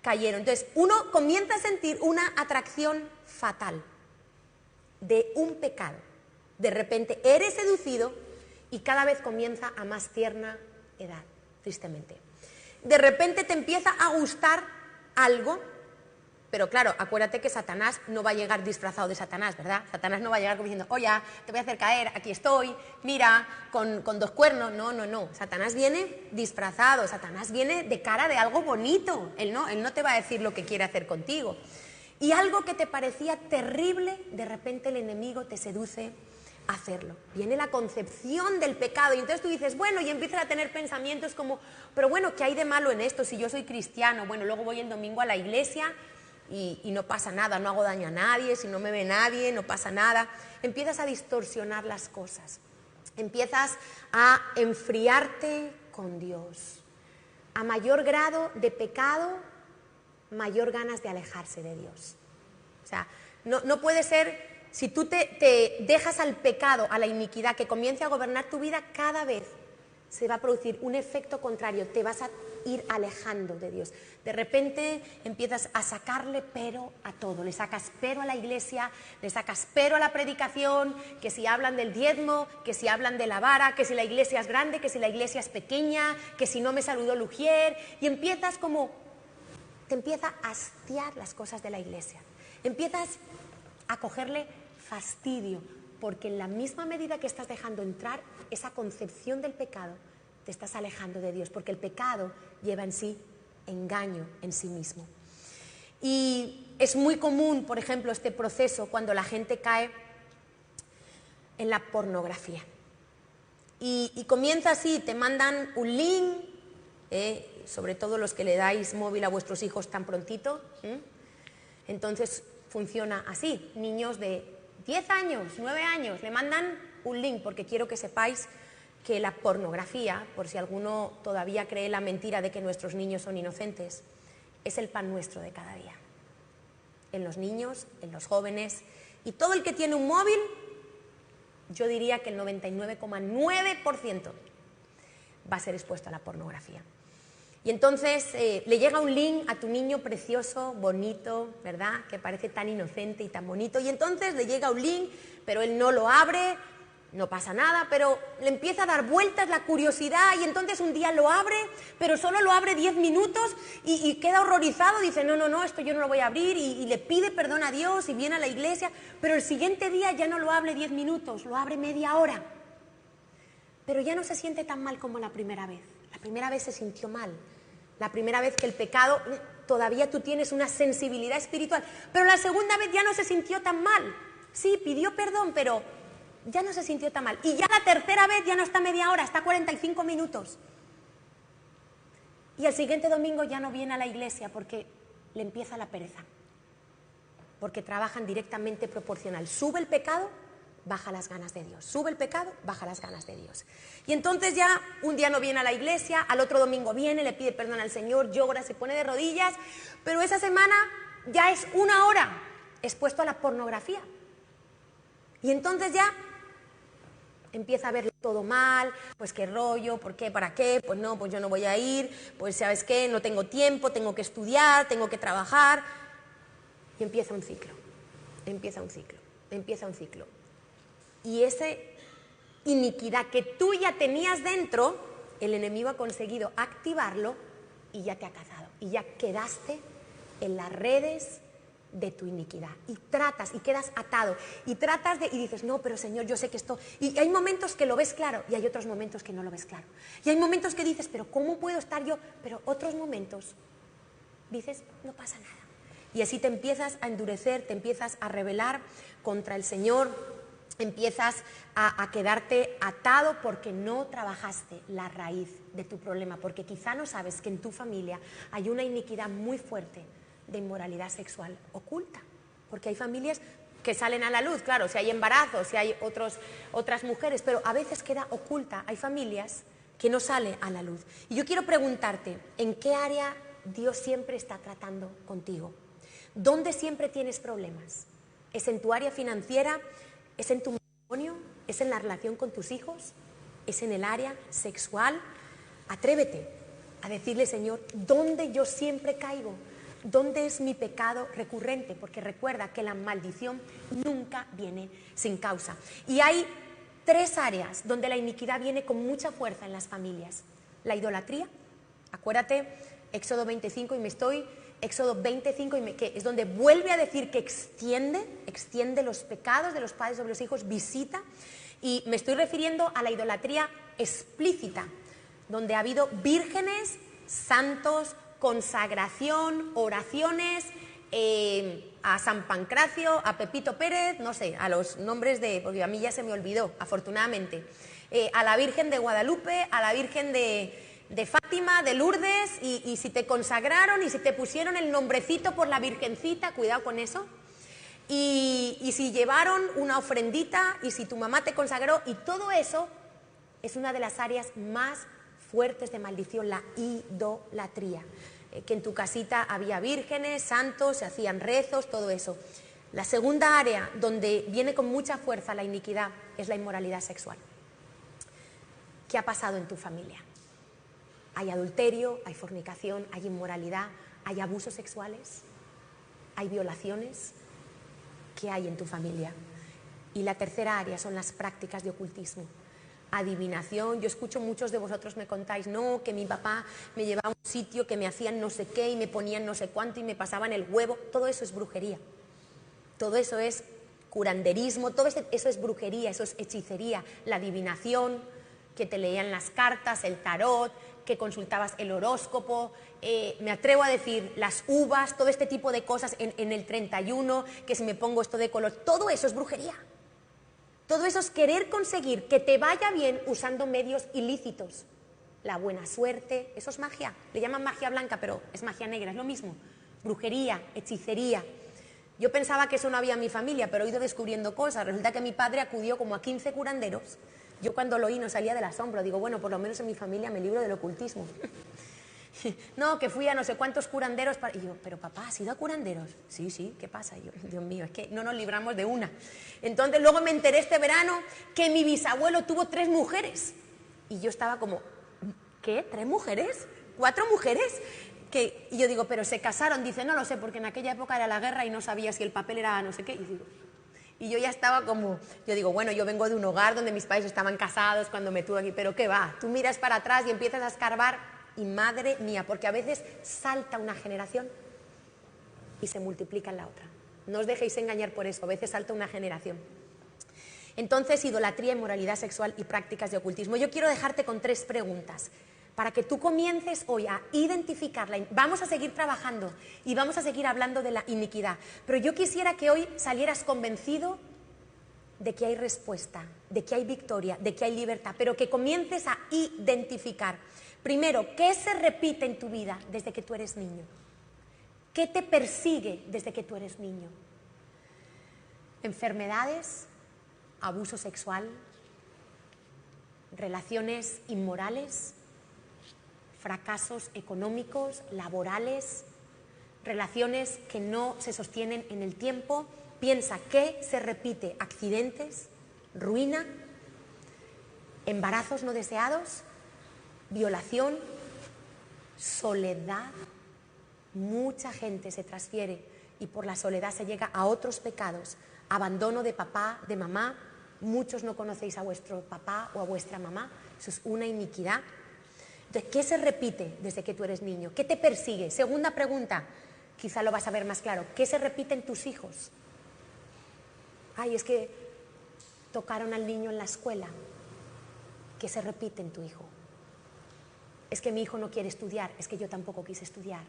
cayeron. Entonces uno comienza a sentir una atracción fatal de un pecado. De repente eres seducido y cada vez comienza a más tierna edad, tristemente. De repente te empieza a gustar algo, pero claro, acuérdate que Satanás no va a llegar disfrazado de Satanás, ¿verdad? Satanás no va a llegar como diciendo, oye, te voy a hacer caer, aquí estoy, mira, con 2 cuernos. No, no, no. Satanás viene disfrazado, Satanás viene de cara de algo bonito. Él no te va a decir lo que quiere hacer contigo. Y algo que te parecía terrible, de repente el enemigo te seduce a hacerlo. Viene la concepción del pecado y entonces tú dices, bueno, y empiezas a tener pensamientos como, pero bueno, ¿qué hay de malo en esto? Si yo soy cristiano, bueno, luego voy el domingo a la iglesia y no pasa nada, no hago daño a nadie, si no me ve nadie, no pasa nada. Empiezas a distorsionar las cosas, empiezas a enfriarte con Dios. A mayor grado de pecado, mayor ganas de alejarse de Dios. O sea, no puede ser, si tú te dejas al pecado, a la iniquidad, que comience a gobernar tu vida, cada vez se va a producir un efecto contrario, te vas a ir alejando de Dios. De repente empiezas a sacarle pero a todo, le sacas pero a la iglesia, le sacas pero a la predicación, que si hablan del diezmo, que si hablan de la vara, que si la iglesia es grande, que si la iglesia es pequeña, que si no me saludó Lugier, y empiezas como, te empieza a hastiar las cosas de la iglesia, empiezas a cogerle fastidio, porque en la misma medida que estás dejando entrar esa concepción del pecado, te estás alejando de Dios, porque el pecado lleva en sí engaño en sí mismo. Y es muy común, por ejemplo, este proceso cuando la gente cae en la pornografía. Y comienza así, te mandan un link, sobre todo los que le dais móvil a vuestros hijos tan prontito. Entonces funciona así, niños de 10 años, 9 años, le mandan un link, porque quiero que sepáis que la pornografía, por si alguno todavía cree la mentira de que nuestros niños son inocentes, es el pan nuestro de cada día. En los niños, en los jóvenes, y todo el que tiene un móvil, yo diría que el 99,9% va a ser expuesto a la pornografía. Y entonces le llega un link a tu niño precioso, bonito, ¿verdad?, que parece tan inocente y tan bonito, y entonces le llega un link, pero él no lo abre, no pasa nada, pero le empieza a dar vueltas la curiosidad y entonces un día lo abre, pero solo lo abre 10 minutos y queda horrorizado, dice, no, esto yo no lo voy a abrir y le pide perdón a Dios y viene a la iglesia, pero el siguiente día ya no lo abre 10 minutos, lo abre media hora. Pero ya no se siente tan mal como la primera vez. La primera vez se sintió mal. La primera vez que el pecado, todavía tú tienes una sensibilidad espiritual, pero la segunda vez ya no se sintió tan mal. Sí, pidió perdón, pero ya no se sintió tan mal. Y ya la tercera vez ya no está media hora, está 45 minutos. Y el siguiente domingo ya no viene a la iglesia porque le empieza la pereza. Porque trabajan directamente proporcional. Sube el pecado, baja las ganas de Dios. Sube el pecado, baja las ganas de Dios. Y entonces ya un día no viene a la iglesia, al otro domingo viene, le pide perdón al Señor, llora, se pone de rodillas, pero esa semana ya es 1 hora expuesto a la pornografía. Y entonces ya empieza a ver todo mal, pues qué rollo, ¿por qué? ¿Para qué? Pues no, pues yo no voy a ir, pues ¿sabes qué? No tengo tiempo, tengo que estudiar, tengo que trabajar. Y empieza un ciclo, empieza un ciclo, empieza un ciclo. Y esa iniquidad que tú ya tenías dentro, el enemigo ha conseguido activarlo y ya te ha cazado. Y ya quedaste en las redes de tu iniquidad. Y tratas, y quedas atado. Y tratas y dices, no, pero Señor, yo sé que esto... Y hay momentos que lo ves claro y hay otros momentos que no lo ves claro. Y hay momentos que dices, pero ¿cómo puedo estar yo? Pero otros momentos dices, no pasa nada. Y así te empiezas a endurecer, te empiezas a rebelar contra el Señor, empiezas a quedarte atado porque no trabajaste la raíz de tu problema, porque quizá no sabes que en tu familia hay una iniquidad muy fuerte de inmoralidad sexual oculta, porque hay familias que salen a la luz, claro, si hay embarazos, si hay otras mujeres, pero a veces queda oculta, hay familias que no salen a la luz. Y yo quiero preguntarte, ¿en qué área Dios siempre está tratando contigo? ¿Dónde siempre tienes problemas? ¿Es en tu área financiera? ¿Es en tu matrimonio? ¿Es en la relación con tus hijos? ¿Es en el área sexual? Atrévete a decirle, Señor, ¿dónde yo siempre caigo? ¿Dónde es mi pecado recurrente? Porque recuerda que la maldición nunca viene sin causa. Y hay 3 áreas donde la iniquidad viene con mucha fuerza en las familias. La idolatría, acuérdate, Éxodo 25 Éxodo 25, que es donde vuelve a decir que extiende los pecados de los padres sobre los hijos, visita, y me estoy refiriendo a la idolatría explícita, donde ha habido vírgenes, santos, consagración, oraciones, a San Pancracio, a Pepito Pérez, no sé, a los nombres porque a mí ya se me olvidó, afortunadamente, a la Virgen de Guadalupe, a la Virgen de Fátima, de Lourdes, y si te consagraron y si te pusieron el nombrecito por la Virgencita, cuidado con eso, y si llevaron una ofrendita, y si tu mamá te consagró, y todo eso es una de las áreas más fuertes de maldición, la idolatría. Que en tu casita había vírgenes, santos, se hacían rezos, todo eso. La segunda área donde viene con mucha fuerza la iniquidad es la inmoralidad sexual. ¿Qué ha pasado en tu familia? Hay adulterio, hay fornicación, hay inmoralidad, hay abusos sexuales, hay violaciones. ¿Qué hay en tu familia? Y la tercera área son las prácticas de ocultismo. Adivinación, yo escucho muchos de vosotros me contáis, no, que mi papá me llevaba a un sitio que me hacían no sé qué y me ponían no sé cuánto y me pasaban el huevo, todo eso es brujería, todo eso es curanderismo, todo eso es brujería, eso es hechicería, la adivinación, que te leían las cartas, el tarot, que consultabas el horóscopo, me atrevo a decir las uvas, todo este tipo de cosas en el 31, que si me pongo esto de color, todo eso es brujería. Todo eso es querer conseguir que te vaya bien usando medios ilícitos. La buena suerte, eso es magia. Le llaman magia blanca, pero es magia negra, es lo mismo. Brujería, hechicería. Yo pensaba que eso no había en mi familia, pero he ido descubriendo cosas. Resulta que mi padre acudió como a 15 curanderos. Yo cuando lo oí no salía del asombro. Digo, bueno, por lo menos en mi familia me libro del ocultismo. No, que fui a no sé cuántos curanderos. Y yo, pero papá, ¿has ido a curanderos? Sí, sí, ¿qué pasa? Y yo, Dios mío, es que no nos libramos de una. Entonces luego me enteré este verano que mi bisabuelo tuvo 3 mujeres. Y yo estaba como, ¿qué? ¿3 mujeres? ¿4 mujeres? Y yo digo, pero se casaron. Dice, no lo sé, porque en aquella época era la guerra y no sabía si el papel era no sé qué. Y yo ya estaba como, yo digo, bueno, yo vengo de un hogar donde mis padres estaban casados cuando me tuve aquí, pero ¿qué va? Tú miras para atrás y empiezas a escarbar. Y madre mía, porque a veces salta una generación y se multiplica en la otra. No os dejéis engañar por eso, a veces salta una generación. Entonces, idolatría, inmoralidad sexual y prácticas de ocultismo. Yo quiero dejarte con 3 preguntas para que tú comiences hoy a identificarla. Vamos a seguir trabajando y vamos a seguir hablando de la iniquidad, pero yo quisiera que hoy salieras convencido de que hay respuesta, de que hay victoria, de que hay libertad, pero que comiences a identificar. Primero, ¿qué se repite en tu vida desde que tú eres niño? ¿Qué te persigue desde que tú eres niño? Enfermedades, abuso sexual, relaciones inmorales, fracasos económicos, laborales, relaciones que no se sostienen en el tiempo. Piensa, ¿qué se repite? Accidentes, ruina, embarazos no deseados, violación, soledad. Mucha gente se transfiere y por la soledad se llega a otros pecados. Abandono de papá, de mamá. Muchos no conocéis a vuestro papá o a vuestra mamá. Eso es una iniquidad. Entonces, ¿qué se repite desde que tú eres niño? ¿Qué te persigue? Segunda pregunta, quizá lo vas a ver más claro. ¿Qué se repite en tus hijos? Ay, es que tocaron al niño en la escuela. ¿Qué se repite en tu hijo? Es que mi hijo no quiere estudiar, es que yo tampoco quise estudiar.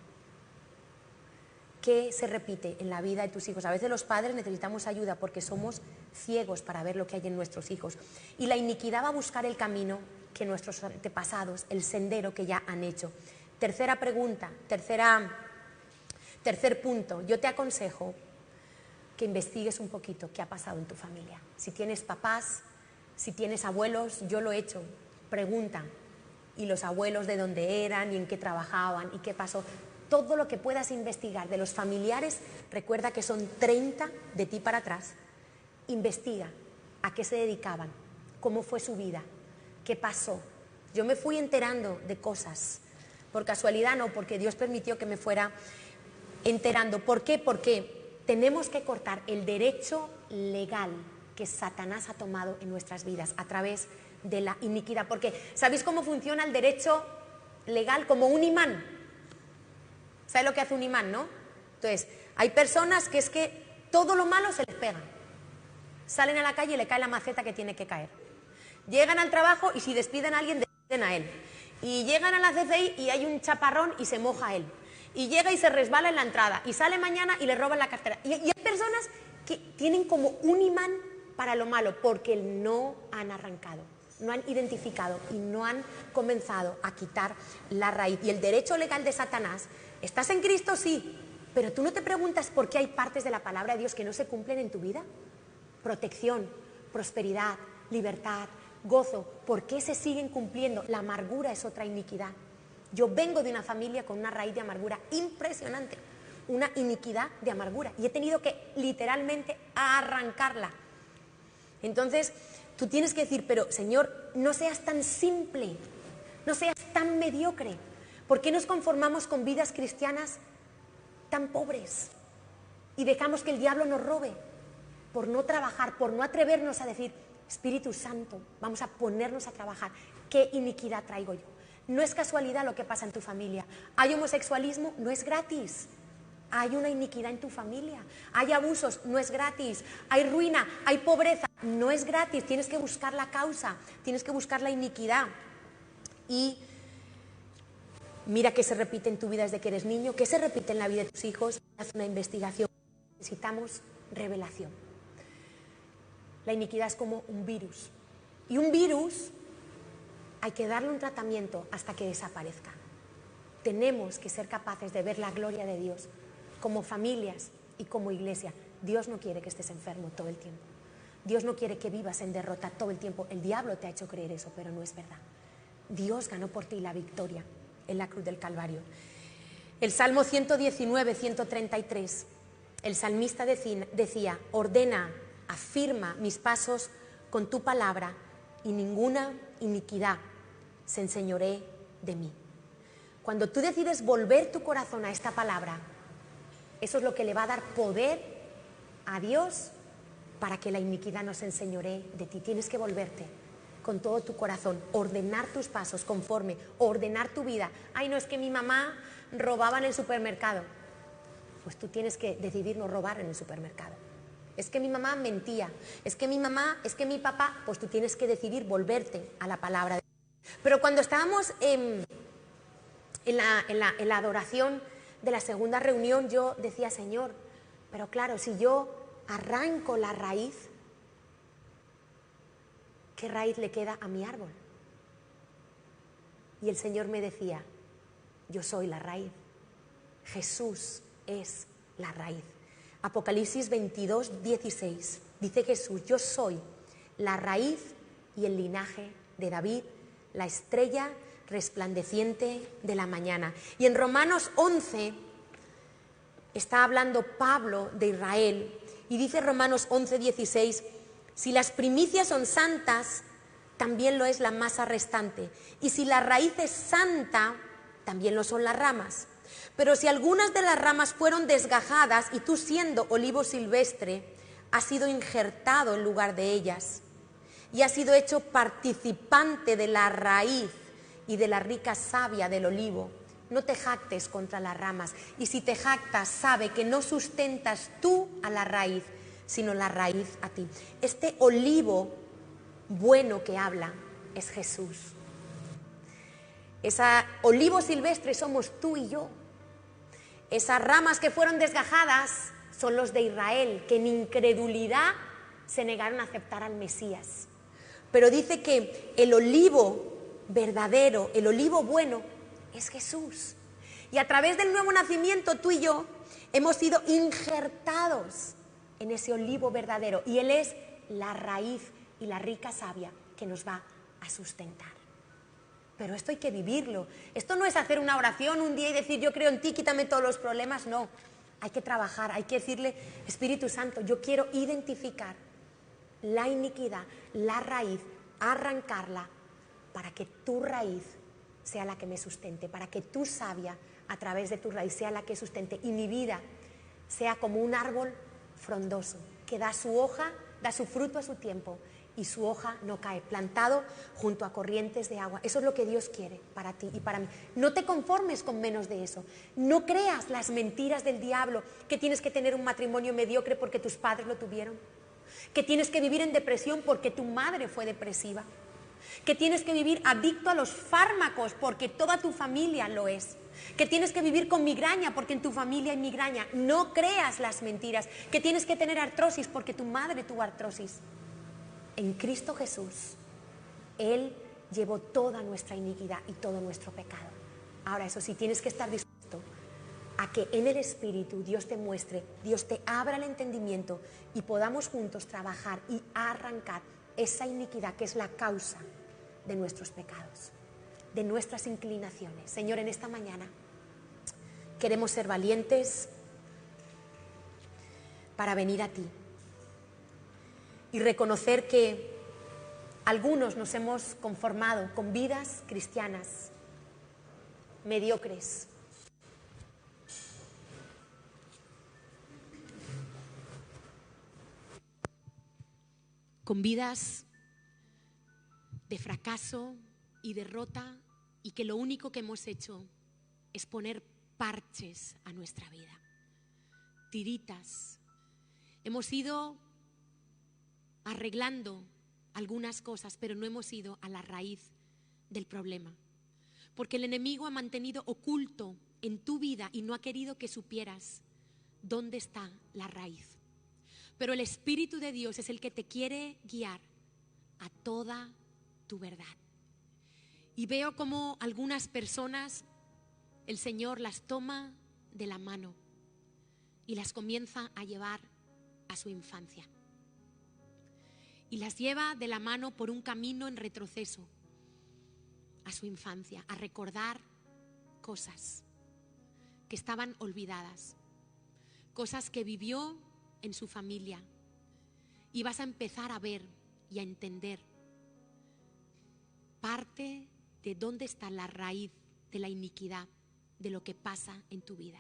¿Qué se repite en la vida de tus hijos? A veces los padres necesitamos ayuda porque somos ciegos para ver lo que hay en nuestros hijos. Y la iniquidad va a buscar el camino que nuestros antepasados, el sendero que ya han hecho. Tercera pregunta, tercer punto. Yo te aconsejo que investigues un poquito qué ha pasado en tu familia. Si tienes papás, si tienes abuelos, yo lo he hecho. Pregunta. Y los abuelos de dónde eran y en qué trabajaban y qué pasó. Todo lo que puedas investigar de los familiares, recuerda que son 30 de ti para atrás. Investiga a qué se dedicaban, cómo fue su vida, qué pasó. Yo me fui enterando de cosas, por casualidad no, porque Dios permitió que me fuera enterando. ¿Por qué? Porque tenemos que cortar el derecho legal que Satanás ha tomado en nuestras vidas a través de la iniquidad. Porque ¿sabéis cómo funciona el derecho legal? Como un imán. ¿Sabes lo que hace un imán, no? Entonces, hay personas que es que todo lo malo se les pega. Salen a la calle y le cae la maceta que tiene que caer. Llegan al trabajo y si despiden a alguien, despiden a él. Y llegan a la CCI y hay un chaparrón y se moja él. Y llega y se resbala en la entrada. Y sale mañana y le roban la cartera. Y hay personas que tienen como un imán para lo malo porque no han arrancado, no han identificado y no han comenzado a quitar la raíz. Y el derecho legal de Satanás, ¿estás en Cristo? Sí, pero tú no te preguntas por qué hay partes de la palabra de Dios que no se cumplen en tu vida. Protección, prosperidad, libertad, gozo, ¿por qué se siguen cumpliendo? La amargura es otra iniquidad. Yo vengo de una familia con una raíz de amargura impresionante, una iniquidad de amargura, y he tenido que literalmente arrancarla. Entonces, tú tienes que decir, pero Señor, no seas tan simple, no seas tan mediocre. ¿Por qué nos conformamos con vidas cristianas tan pobres? Y dejamos que el diablo nos robe por no trabajar, por no atrevernos a decir, Espíritu Santo, vamos a ponernos a trabajar. ¿Qué iniquidad traigo yo? No es casualidad lo que pasa en tu familia. Hay homosexualismo, no es gratis. Hay una iniquidad en tu familia. Hay abusos, no es gratis. Hay ruina, hay pobreza, no es gratis. Tienes que buscar la causa, tienes que buscar la iniquidad. Y mira qué se repite en tu vida desde que eres niño, qué se repite en la vida de tus hijos. Haz una investigación. Necesitamos revelación. La iniquidad es como un virus. Y un virus hay que darle un tratamiento hasta que desaparezca. Tenemos que ser capaces de ver la gloria de Dios como familias y como iglesia. Dios no quiere que estés enfermo todo el tiempo. Dios no quiere que vivas en derrota todo el tiempo. El diablo te ha hecho creer eso, pero no es verdad. Dios ganó por ti la victoria en la cruz del Calvario. El Salmo 119, 133, el salmista decía, ordena, afirma mis pasos con tu palabra y ninguna iniquidad se enseñoree de mí. Cuando tú decides volver tu corazón a esta palabra, eso es lo que le va a dar poder a Dios para que la iniquidad no se enseñoree de ti. Tienes que volverte con todo tu corazón, ordenar tus pasos conforme, ordenar tu vida. Ay, no, es que mi mamá robaba en el supermercado. Pues tú tienes que decidir no robar en el supermercado. Es que mi mamá mentía, es que mi mamá, es que mi papá, pues tú tienes que decidir volverte a la palabra de Dios. Pero cuando estábamos en la adoración de la segunda reunión, yo decía, Señor, pero claro, si yo arranco la raíz, ¿qué raíz le queda a mi árbol? Y el Señor me decía, yo soy la raíz, Jesús es la raíz. Apocalipsis 22, 16, dice Jesús, yo soy la raíz y el linaje de David, la estrella resplandeciente de la mañana. Y en Romanos 11 está hablando Pablo de Israel y dice Romanos 11, 16, si las primicias son santas, también lo es la masa restante. Y si la raíz es santa, también lo son las ramas. Pero si algunas de las ramas fueron desgajadas y tú siendo olivo silvestre, has sido injertado en lugar de ellas y has sido hecho participante de la raíz y de la rica savia del olivo. No te jactes contra las ramas, y si te jactas, sabe que no sustentas tú a la raíz, sino la raíz a ti. Este olivo bueno que habla es Jesús. Ese olivo silvestre somos tú y yo. Esas ramas que fueron desgajadas son los de Israel, que en incredulidad se negaron a aceptar al Mesías. Pero dice que el olivo verdadero, el olivo bueno, es Jesús. Y a través del nuevo nacimiento, tú y yo hemos sido injertados en ese olivo verdadero. Y Él es la raíz y la rica savia que nos va a sustentar. Pero esto hay que vivirlo. Esto no es hacer una oración un día y decir, yo creo en ti, quítame todos los problemas. No, hay que trabajar, hay que decirle, Espíritu Santo, yo quiero identificar la iniquidad, la raíz, arrancarla para que tu raíz sea la que me sustente, para que tu savia a través de tu raíz sea la que sustente y mi vida sea como un árbol frondoso que da su hoja da su fruto a su tiempo y su hoja no cae, plantado junto a corrientes de agua. Eso es lo que Dios quiere para ti y para mí. No te conformes con menos de eso. No creas las mentiras del diablo, que tienes que tener un matrimonio mediocre porque tus padres lo tuvieron, que tienes que vivir en depresión porque tu madre fue depresiva, que tienes que vivir adicto a los fármacos porque toda tu familia lo es, que tienes que vivir con migraña porque en tu familia hay migraña. No creas las mentiras, que tienes que tener artrosis porque tu madre tuvo artrosis. En Cristo Jesús, Él llevó toda nuestra iniquidad y todo nuestro pecado. Ahora, eso sí, tienes que estar dispuesto a que en el Espíritu Dios te muestre, Dios te abra el entendimiento y podamos juntos trabajar y arrancar esa iniquidad que es la causa de nuestros pecados, de nuestras inclinaciones. Señor, en esta mañana queremos ser valientes para venir a ti y reconocer que algunos nos hemos conformado con vidas cristianas mediocres, con vidas de fracaso y derrota, y que lo único que hemos hecho es poner parches a nuestra vida, tiritas. Hemos ido arreglando algunas cosas, pero no hemos ido a la raíz del problema, porque el enemigo ha mantenido oculto en tu vida y no ha querido que supieras dónde está la raíz. Pero el Espíritu de Dios es el que te quiere guiar a toda tu verdad. Y veo como algunas personas, el Señor las toma de la mano y las comienza a llevar a su infancia. Y las lleva de la mano por un camino en retroceso a su infancia, a recordar cosas que estaban olvidadas, cosas que vivió en su familia. Y vas a empezar a ver y a entender parte de dónde está la raíz de la iniquidad, de lo que pasa en tu vida.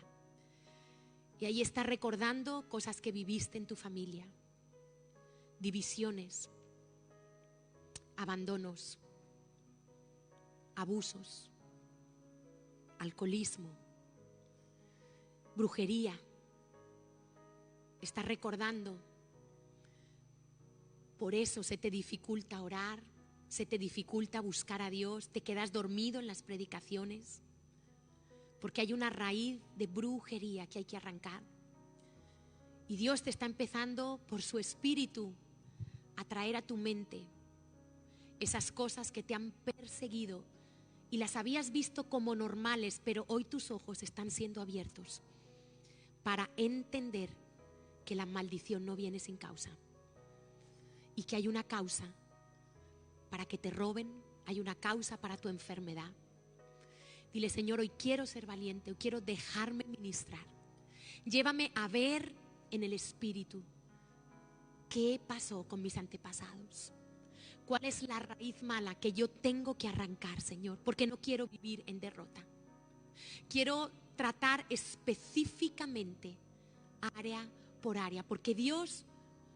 Y ahí estás recordando cosas que viviste en tu familia, divisiones, abandonos, abusos, alcoholismo, brujería. Estás recordando. Por eso se te dificulta orar, se te dificulta buscar a Dios, te quedas dormido en las predicaciones, porque hay una raíz de brujería que hay que arrancar. Y Dios te está empezando por su Espíritu a traer a tu mente esas cosas que te han perseguido y las habías visto como normales, pero hoy tus ojos están siendo abiertos para entender que la maldición no viene sin causa y que hay una causa para que te roben, hay una causa para tu enfermedad. Dile: Señor, hoy quiero ser valiente, hoy quiero dejarme ministrar. Llévame a ver en el Espíritu qué pasó con mis antepasados. ¿Cuál es la raíz mala que yo tengo que arrancar, Señor? Porque no quiero vivir en derrota. Quiero tratar específicamente área por área, porque Dios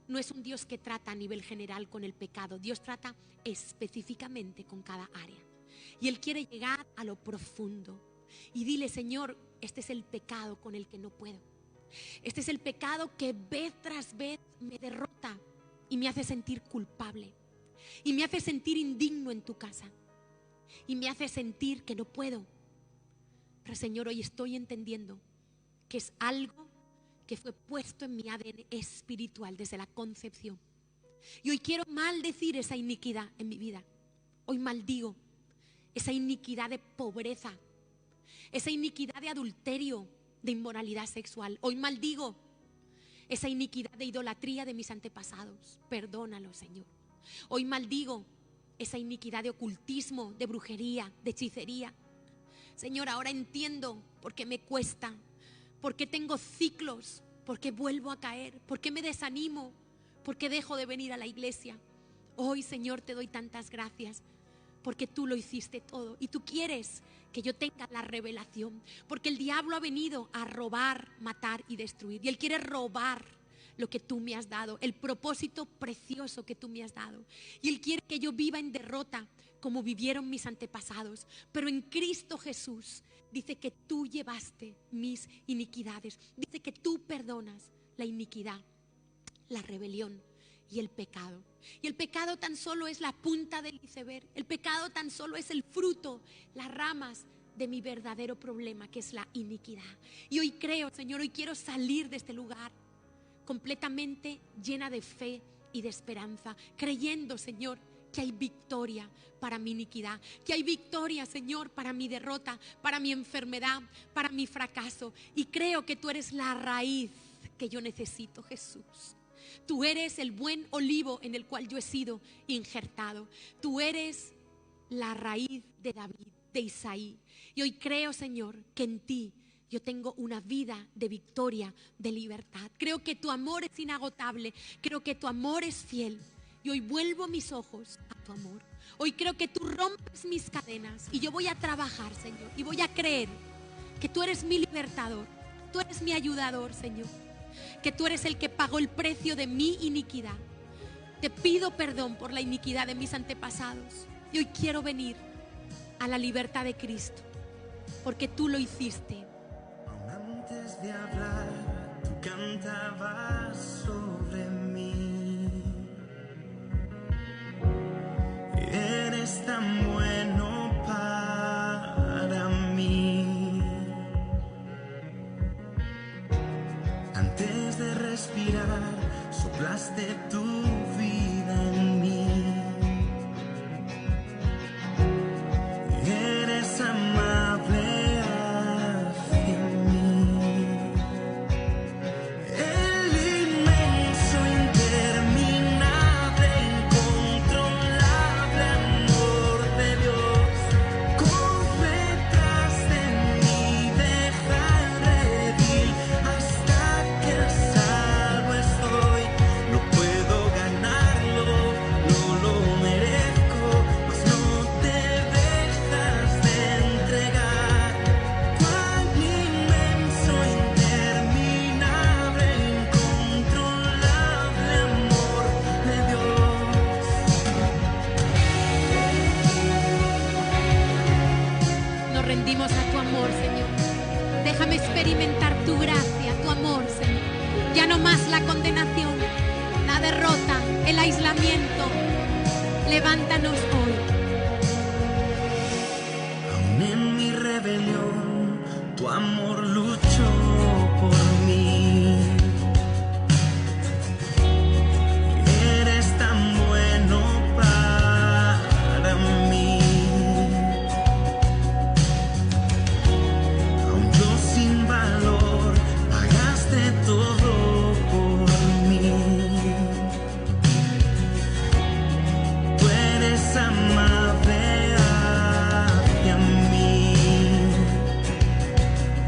no es un Dios que trata a nivel general con el pecado. Dios trata específicamente con cada área. Y Él quiere llegar a lo profundo. Y dile: Señor, este es el pecado con el que no puedo. Este es el pecado que vez tras vez me derrota y me hace sentir culpable. Y me hace sentir indigno en tu casa. Y me hace sentir que no puedo. Pero Señor, hoy estoy entendiendo que es algo que fue puesto en mi ADN espiritual desde la concepción. Y hoy quiero maldecir esa iniquidad en mi vida. Hoy maldigo esa iniquidad de pobreza, esa iniquidad de adulterio, de inmoralidad sexual. Hoy maldigo esa iniquidad de idolatría de mis antepasados. Perdónalo, Señor. Hoy maldigo esa iniquidad de ocultismo, de brujería, de hechicería. Señor, ahora entiendo por qué me cuesta, por qué tengo ciclos, por qué vuelvo a caer, por qué me desanimo, por qué dejo de venir a la iglesia. Hoy, Señor, te doy tantas gracias porque tú lo hiciste todo y tú quieres que yo tenga la revelación, porque el diablo ha venido a robar, matar y destruir, y él quiere robar lo que tú me has dado, el propósito precioso que tú me has dado. Y Él quiere que yo viva en derrota como vivieron mis antepasados. Pero en Cristo Jesús dice que tú llevaste mis iniquidades. Dice que tú perdonas la iniquidad, la rebelión y el pecado. Y el pecado tan solo es la punta del iceberg. El pecado tan solo es el fruto, las ramas de mi verdadero problema, que es la iniquidad. Y hoy creo, Señor, hoy quiero salir de este lugar completamente llena de fe y de esperanza, creyendo, Señor, que hay victoria para mi iniquidad, que hay victoria, Señor, para mi derrota, para mi enfermedad, para mi fracaso. Y creo que tú eres la raíz que yo necesito, Jesús. Tú eres el buen olivo en el cual yo he sido injertado. Tú eres la raíz de David, de Isaí. Y hoy creo, Señor, que en ti yo tengo una vida de victoria, de libertad. Creo que tu amor es inagotable. Creo que tu amor es fiel. Y hoy vuelvo mis ojos a tu amor. Hoy creo que tú rompes mis cadenas. Y yo voy a trabajar, Señor. Y voy a creer que tú eres mi libertador. Tú eres mi ayudador, Señor. Que tú eres el que pagó el precio de mi iniquidad. Te pido perdón por la iniquidad de mis antepasados. Y hoy quiero venir a la libertad de Cristo, porque tú lo hiciste. Aún antes de hablar, tú cantabas sobre mí. Eres tan bueno para mí. Antes de respirar, soplaste tu vida en mí. Eres amable hacia mí. El inmenso, interminable, incontrolable amor de Dios corre tras de mí, deja el redil hasta que a salvo estoy. No puedo ganarlo, no lo merezco, mas no te dejas de entregar. Cuán inmenso, interminable, incontrolable amor de Dios. Nos rendimos a tu amor, Señor. Déjame experimentar tu gracia, tu amor, Señor. Ya no más la condenación, la derrota, el aislamiento. Levántanos hoy. Aún en mi rebelión, tu amor luchó por mí. Eres tan bueno para mí. Aún yo sin valor, pagaste todo por mí. Tú eres amable hacia mí.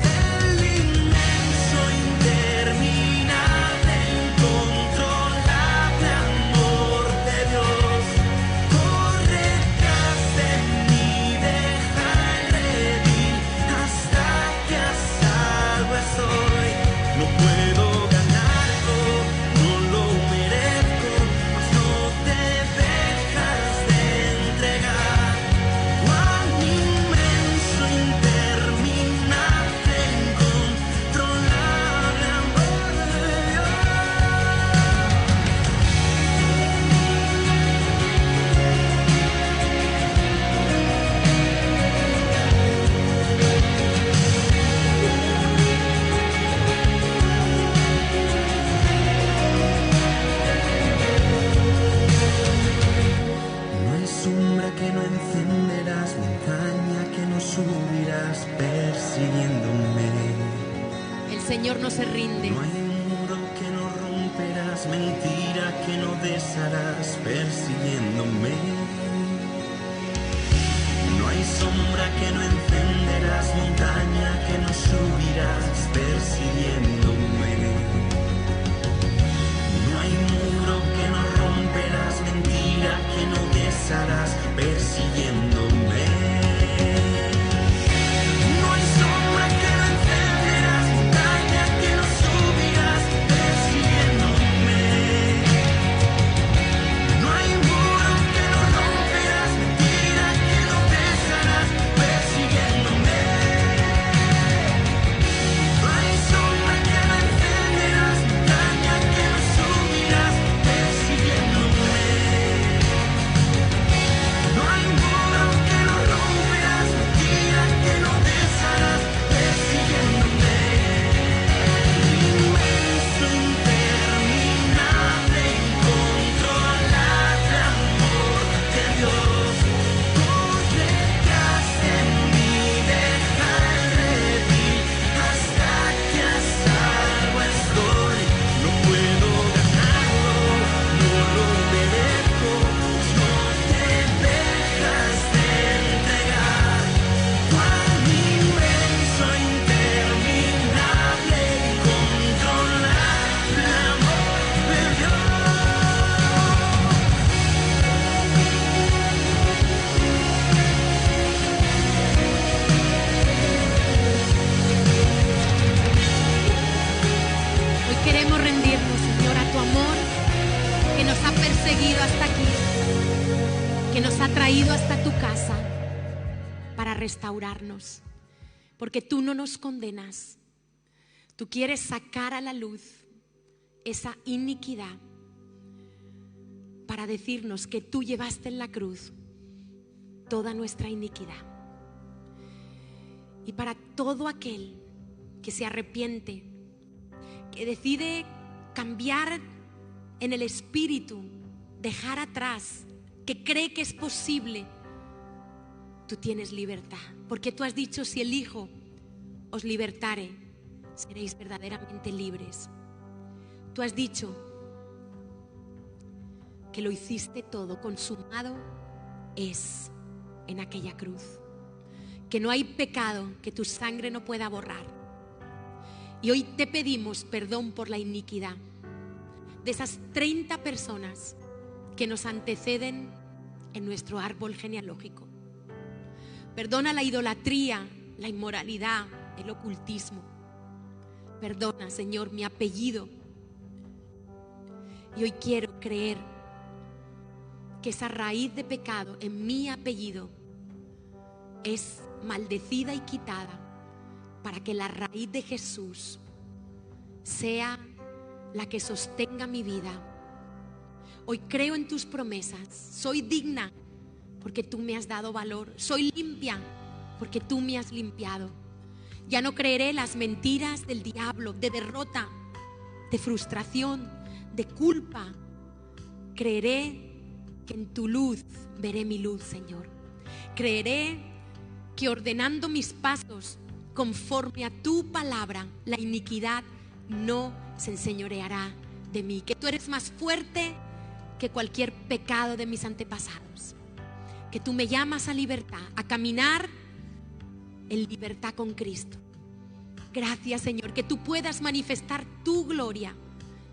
El inmenso, interminable, incontrolable amor de Dios corre tras de mí, deja el redil hasta que a salvo estoy. No puedo ganarlo, no lo merezco, mas no te dejas de entregar. Cuán inmenso, interminable, incontrolable amor de Dios. No hay sombra que no encenderás, montaña que no subirás persiguiéndome. El Señor no se rinde. No hay muro que no romperás, mentira que no desharás persiguiéndome. No hay sombra que no encenderás, montaña que no subirás persiguiéndome. No hay muro que no romperás, mentira que no desharás persiguiéndome. No hay sombra que no encenderás, montaña que no subirás persiguiéndome. que nos ha traído hasta tu casa para restaurarnos. Porque tú no nos condenas. Tú quieres sacar a la luz esa iniquidad para decirnos que tú llevaste en la cruz toda nuestra iniquidad. Y para todo aquel que se arrepiente, que decide cambiar en el espíritu, dejar atrás, que cree que es posible, tú tienes libertad. Porque tú has dicho, si el Hijo os libertare, seréis verdaderamente libres. Tú has dicho que lo hiciste todo, consumado es en aquella cruz. Que no hay pecado que tu sangre no pueda borrar. Y hoy te pedimos perdón por la iniquidad de esas 30 personas que nos anteceden en nuestro árbol genealógico. Perdona la idolatría, la inmoralidad, el ocultismo. Perdona, Señor, mi apellido. Y hoy quiero creer que esa raíz de pecado en mi apellido es maldecida y quitada para que la raíz de Jesús sea la que sostenga mi vida. Hoy creo en tus promesas. Soy digna porque tú me has dado valor. Soy limpia porque tú me has limpiado. Ya no creeré las mentiras del diablo, de derrota, de frustración, de culpa. Creeré que en tu luz veré mi luz, Señor. Creeré que ordenando mis pasos conforme a tu palabra, la iniquidad no se enseñoreará de mí. Que tú eres más fuerte que cualquier pecado de mis antepasados. Que tú me llamas a libertad, a caminar en libertad con Cristo. Gracias, Señor, que tú puedas manifestar tu gloria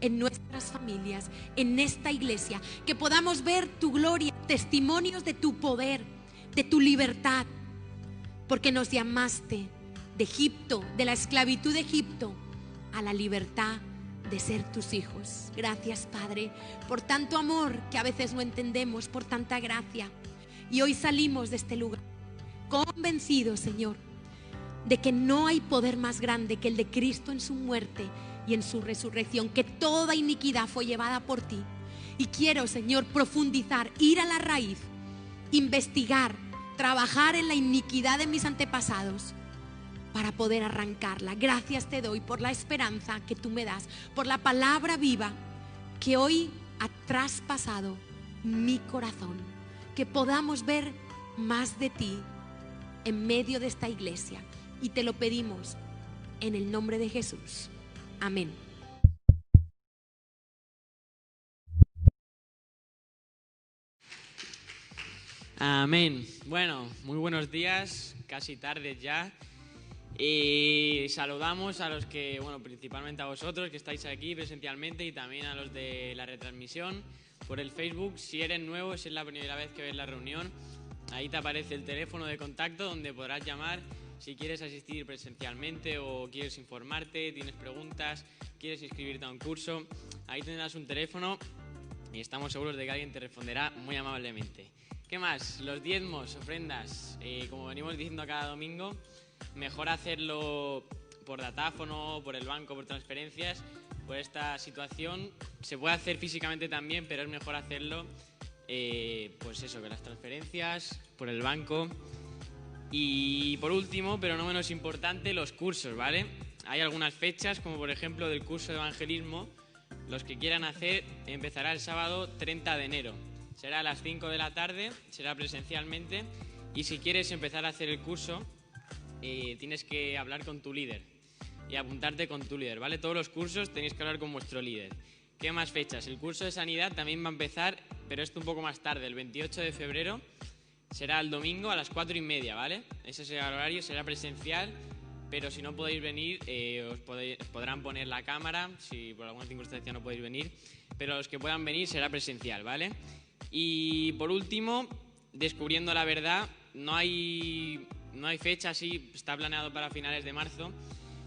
en nuestras familias, en esta iglesia. Que podamos ver tu gloria, testimonios de tu poder, de tu libertad. Porque nos llamaste de Egipto, de la esclavitud de Egipto, a la libertad de ser tus hijos. Gracias, Padre, por tanto amor que a veces no entendemos, por tanta gracia. Y hoy salimos de este lugar convencidos, Señor, de que no hay poder más grande que el de Cristo en su muerte y en su resurrección, que toda iniquidad fue llevada por ti. Y quiero, Señor, profundizar, ir a la raíz, investigar, trabajar en la iniquidad de mis antepasados para poder arrancarla. Gracias te doy por la esperanza que tú me das, por la palabra viva que hoy ha traspasado mi corazón. Que podamos ver más de ti en medio de esta iglesia. Y te lo pedimos en el nombre de Jesús. Amén. Amén. Bueno, muy buenos días, casi tarde ya. Y saludamos a los que, bueno, principalmente a vosotros que estáis aquí presencialmente y también a los de la retransmisión por el Facebook. Si eres nuevo, si es la primera vez que ves la reunión, ahí te aparece el teléfono de contacto donde podrás llamar si quieres asistir presencialmente o quieres informarte, tienes preguntas, quieres inscribirte a un curso. Ahí tendrás un teléfono y estamos seguros de que alguien te responderá muy amablemente. ¿Qué más? Los diezmos, ofrendas, como venimos diciendo cada domingo, mejor hacerlo por datáfono, por el banco, por transferencias. Por esta situación se puede hacer físicamente también, pero es mejor hacerlo, pues eso, con las transferencias, por el banco. Y por último, pero no menos importante, los cursos, ¿vale? Hay algunas fechas, como por ejemplo del curso de evangelismo. Los que quieran hacer, empezará el sábado 30 de enero. Será a las 5 de la tarde, será presencialmente. Y si quieres empezar a hacer el curso, tienes que hablar con tu líder y apuntarte con tu líder, ¿vale? Todos los cursos tenéis que hablar con vuestro líder. ¿Qué más fechas? El curso de sanidad también va a empezar, pero esto un poco más tarde, el 28 de febrero. Será el domingo a las 4:30, ¿vale? Ese será el horario, será presencial, pero si no podéis venir, os podrán poner la cámara, si por alguna circunstancia no podéis venir, pero los que puedan venir será presencial, ¿vale? Y por último, descubriendo la verdad, no hay fecha, sí, está planeado para finales de marzo,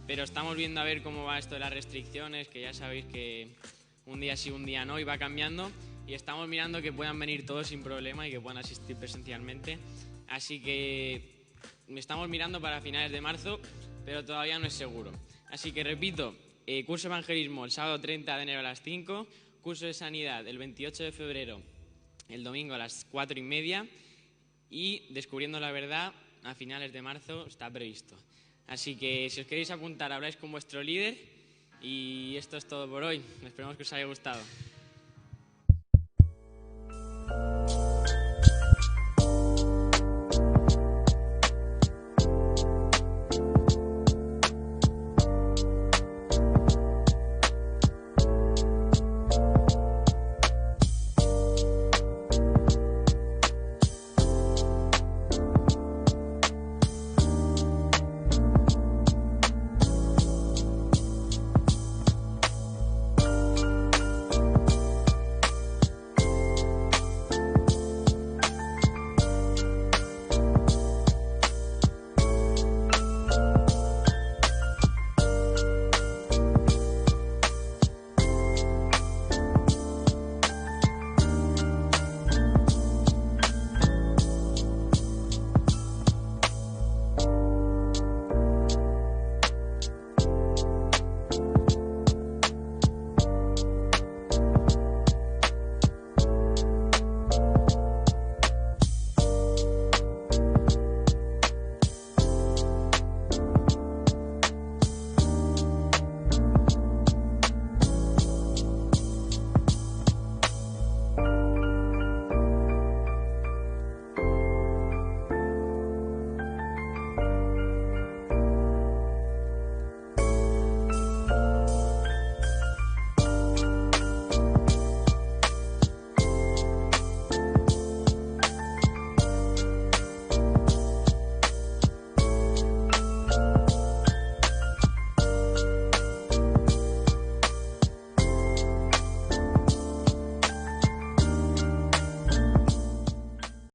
pero estamos viendo a ver cómo va esto de las restricciones, que ya sabéis que un día sí, un día no, y va cambiando. y estamos mirando que puedan venir todos sin problema y que puedan asistir presencialmente. Así que estamos mirando para finales de marzo, pero todavía no es seguro. Así que repito, curso de evangelismo el sábado 30 de enero a las 5, curso de sanidad el 28 de febrero, el domingo a las 4:30, y descubriendo la verdad a finales de marzo está previsto. Así que si os queréis apuntar, habláis con vuestro líder, y esto es todo por hoy. Esperemos que os haya gustado.